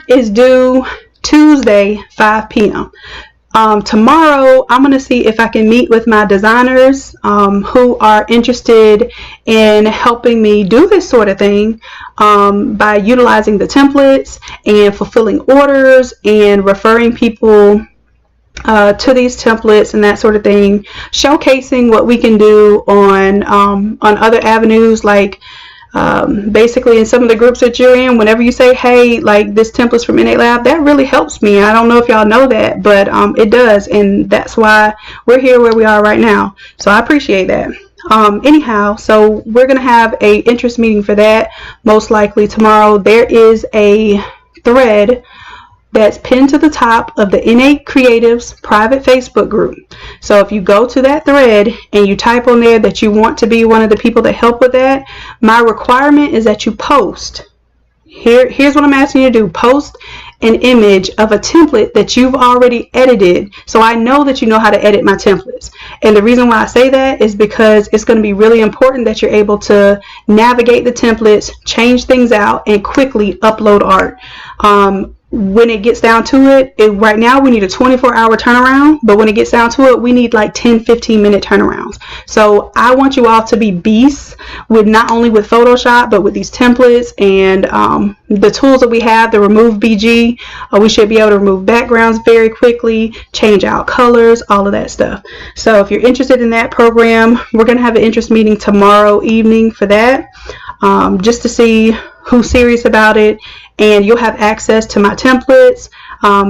is due Tuesday 5 p.m. Tomorrow, I'm going to see if I can meet with my designers who are interested in helping me do this sort of thing by utilizing the templates and fulfilling orders and referring people to these templates and that sort of thing, showcasing what we can do on other avenues, like basically in some of the groups that you're in, whenever you say, hey, like this template's from Innate Lab, that really helps me. I don't know if y'all know that, but it does, and that's why we're here where we are right now. So I appreciate that. Anyhow, so we're gonna have a interest meeting for that most likely tomorrow. There is a thread that's pinned to the top of the Innate Creatives private Facebook group. So if you go to that thread and you type on there that you want to be one of the people that help with that, my requirement is that you post. Here's what I'm asking you to do. Post an image of a template that you've already edited, so I know that you know how to edit my templates. And the reason why I say that is because it's going to be really important that you're able to navigate the templates, change things out, and quickly upload art. When it gets down to it, right now we need a 24-hour turnaround, but when it gets down to it, we need like 10-15 minute turnarounds. So I want you all to be beasts with not only with Photoshop, but with these templates and the tools that we have, the remove BG. We should be able to remove backgrounds very quickly, change out colors, all of that stuff. So if you're interested in that program, we're going to have an interest meeting tomorrow evening for that, just to see who's serious about it. And you'll have access to my templates.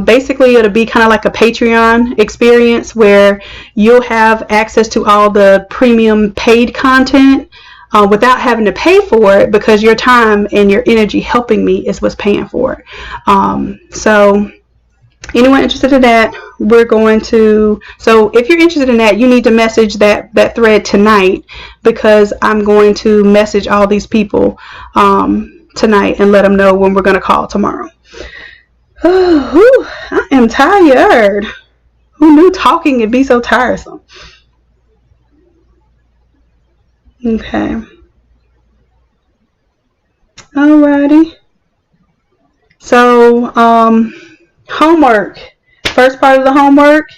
Basically, it'll be kind of like a Patreon experience where you'll have access to all the premium paid content without having to pay for it, because your time and your energy helping me is what's paying for it. So anyone interested in that, we're going to, so if you're interested in that, you need to message that thread tonight, because I'm going to message all these people tonight and let them know when we're going to call tomorrow. I am tired. Who knew talking could be so tiresome? Okay. Alrighty. So, homework. First part of the homework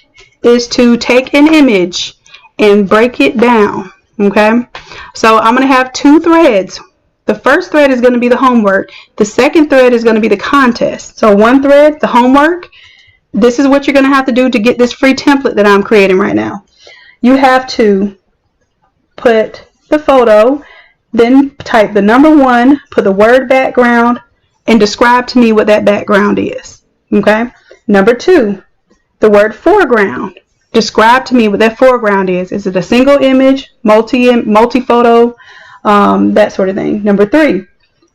is to take an image and break it down. Okay. So I'm going to have two threads. The first thread is going to be the homework. The second thread is going to be the contest. So one thread, the homework, this is what you're going to have to do to get this free template that I'm creating right now. You have to put the photo, then type the number 1, put the word background, and describe to me what that background is. Okay? Number 2, the word foreground. Describe to me what that foreground is. Is it a single image, multi-photo? That sort of thing. Number 3,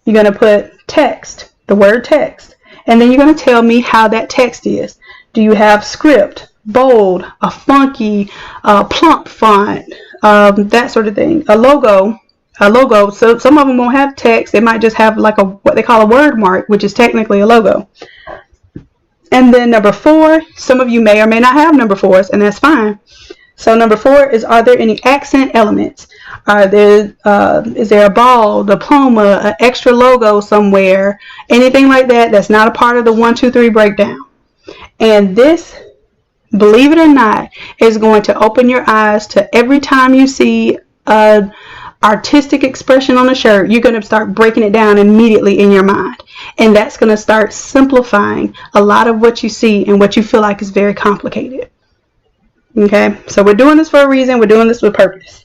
you're going to put text, the word text, and then you're going to tell me how that text is. Do you have script, bold, a funky, plump font, that sort of thing. A logo. So some of them won't have text. They might just have like what they call a word mark, which is technically a logo. And then number 4, some of you may or may not have number 4s, and that's fine. So number 4 is, are there any accent elements? Is there a ball, diploma, an extra logo somewhere, anything like that that's not a part of the 1, 2, 3 breakdown? And this, believe it or not, is going to open your eyes to every time you see an artistic expression on a shirt, you're going to start breaking it down immediately in your mind. And that's going to start simplifying a lot of what you see and what you feel like is very complicated. Okay, so we're doing this for a reason. We're doing this with purpose.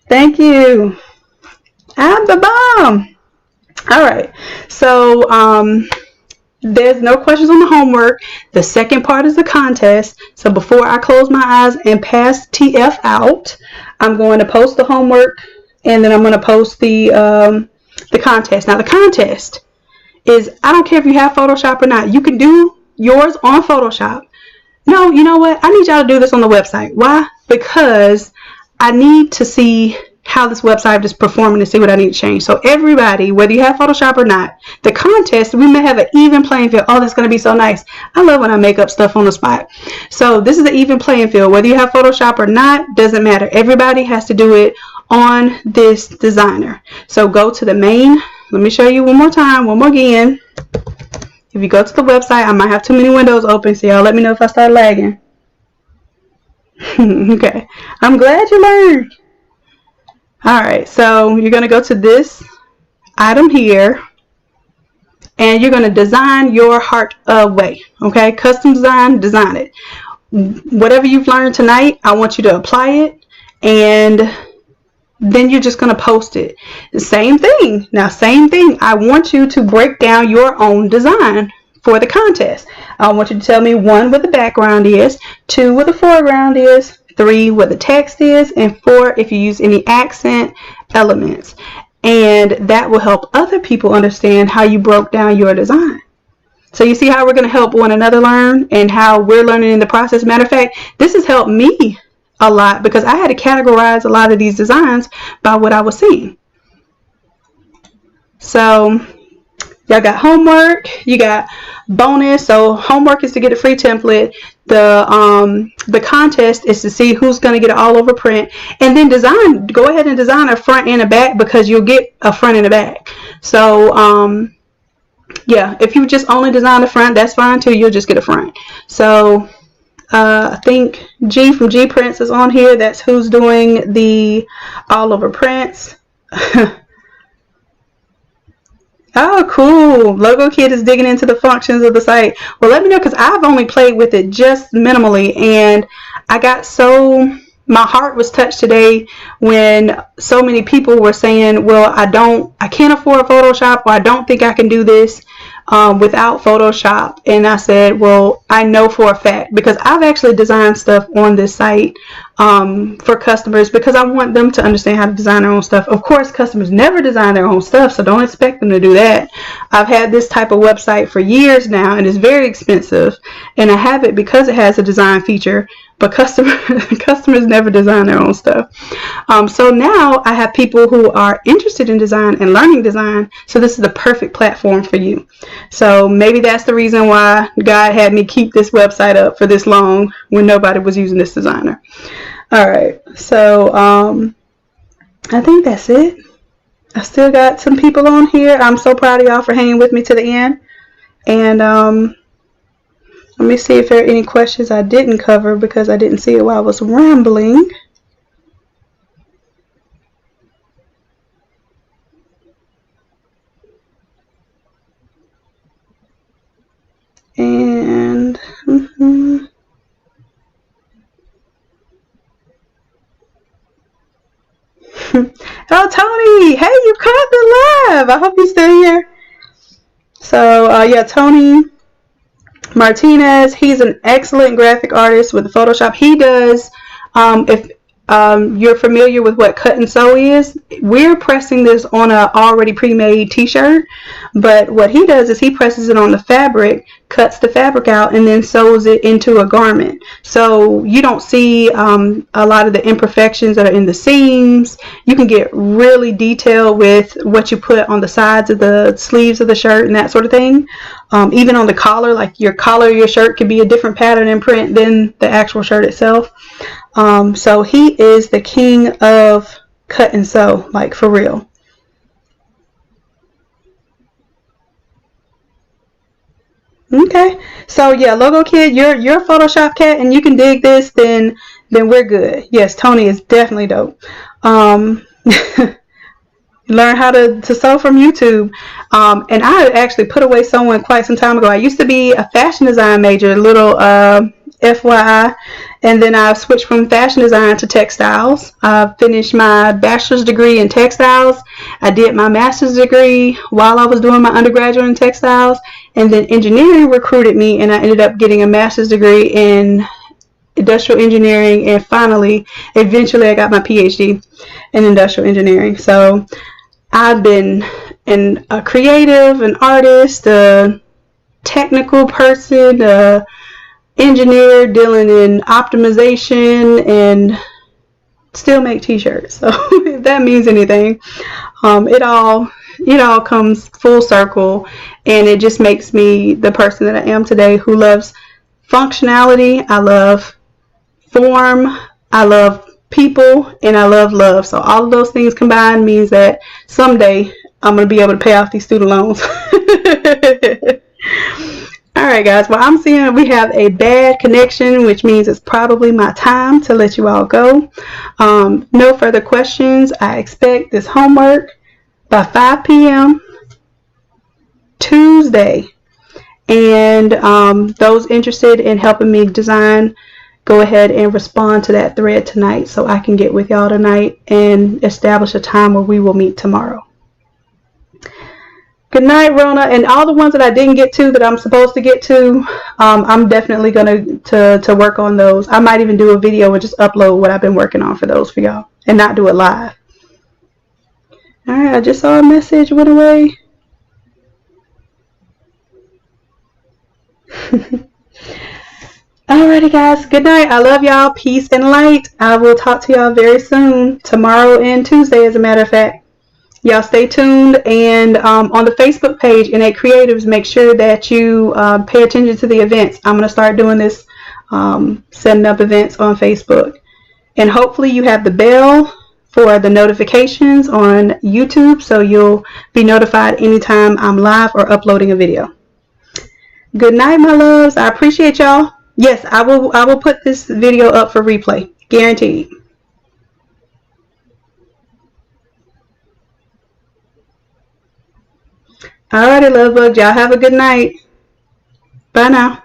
Thank you. I'm the bomb. All right, so there's no questions on the homework. The second part is the contest. So before I close my eyes and pass TF out, I'm going to post the homework, and then I'm going to post the contest. Now the contest is, I don't care if you have Photoshop or not. You can do yours on Photoshop. No, you know what? I need y'all to do this on the website. Why? Because I need to see how this website is performing to see what I need to change. So everybody, whether you have Photoshop or not, the contest, we may have an even playing field. Oh, that's going to be so nice. I love when I make up stuff on the spot. So this is an even playing field. Whether you have Photoshop or not, doesn't matter. Everybody has to do it on this designer. So go to the main. Let me show you one more time, one more again. If you go to the website, I might have too many windows open, so y'all let me know if I start lagging. Okay, I'm glad you learned. Alright, so you're going to go to this item here, and you're going to design your heart away. Okay, custom design, design it. Whatever you've learned tonight, I want you to apply it, and then you're just going to post it. The same thing. Now, same thing. I want you to break down your own design for the contest. I want you to tell me 1, what the background is, 2, what the foreground is, 3, what the text is, and 4, if you use any accent elements. And that will help other people understand how you broke down your design. So you see how we're going to help one another learn and how we're learning in the process. Matter of fact, this has helped me a lot because I had to categorize a lot of these designs by what I was seeing. So y'all got homework, you got bonus. So homework is to get a free template. The contest is to see who's going to get an all over print, and then go ahead and design a front and a back, because you'll get a front and a back. So yeah, if you just only design the front, that's fine too. You'll just get a front. So I think G from G Prints is on here. That's who's doing the all over prints. Oh, cool. Logo Kid is digging into the functions of the site. Well, let me know, because I've only played with it just minimally, and I got my heart was touched today when so many people were saying, well, I can't afford Photoshop, or I don't think I can do this without Photoshop. And I said, well, I know for a fact, because I've actually designed stuff on this site for customers, because I want them to understand how to design their own stuff. Of course, customers never design their own stuff, so don't expect them to do that. I've had this type of website for years now, and it's very expensive, and I have it because it has a design feature, but customers never design their own stuff. So now I have people who are interested in design and learning design, so this is the perfect platform for you. So maybe that's the reason why God had me keep this website up for this long when nobody was using this designer. Alright, so I think that's it. I still got some people on here. I'm so proud of y'all for hanging with me to the end. And let me see if there are any questions I didn't cover, because I didn't see it while I was rambling. And oh, Tony, hey, you caught the live. I hope you're still here. So yeah, Tony Martinez, he's an excellent graphic artist with Photoshop. He does, if you're familiar with what cut and sew is, we're pressing this on a already pre-made t-shirt, but what he does is he presses it on the fabric, cuts the fabric out, and then sews it into a garment. So you don't see a lot of the imperfections that are in the seams. You can get really detailed with what you put on the sides of the sleeves of the shirt and that sort of thing. Even on the collar, like your collar of your shirt could be a different pattern and print than the actual shirt itself. So he is the king of cut and sew, like for real. Okay, so yeah, Logo Kid, you're a Photoshop cat and you can dig this, then we're good. Yes, Tony is definitely dope. Learn how to sew from YouTube. And I actually put away sewing quite some time ago. I used to be a fashion design major, little FYI, and then I switched from fashion design to textiles. I finished my bachelor's degree in textiles. I did my master's degree while I was doing my undergraduate in textiles, and then engineering recruited me, and I ended up getting a master's degree in industrial engineering, and eventually I got my PhD in industrial engineering. So I've been a creative, an artist, a technical person, a engineer dealing in optimization, and still make t-shirts. So if that means anything, it all comes full circle, and it just makes me the person that I am today, who loves functionality. I love form, I love people, and I love love. So all of those things combined means that someday I'm going to be able to pay off these student loans. Alright guys, well I'm seeing we have a bad connection, which means it's probably my time to let you all go. No further questions. I expect this homework by 5 p.m. Tuesday. And those interested in helping me design, go ahead and respond to that thread tonight so I can get with y'all tonight and establish a time where we will meet tomorrow. Good night, Rona, and all the ones that I didn't get to that I'm supposed to get to, I'm definitely going to work on those. I might even do a video and just upload what I've been working on for those for y'all and not do it live. All right, I just saw a message, went away. Alrighty guys, good night. I love y'all. Peace and light. I will talk to y'all very soon. Tomorrow and Tuesday, as a matter of fact. Y'all stay tuned, and on the Facebook page, Innate Creatives, make sure that you pay attention to the events. I'm going to start doing this, setting up events on Facebook. And hopefully you have the bell for the notifications on YouTube, so you'll be notified anytime I'm live or uploading a video. Good night, my loves. I appreciate y'all. Yes, I will put this video up for replay. Guaranteed. Alrighty, love bugs. Y'all have a good night. Bye now.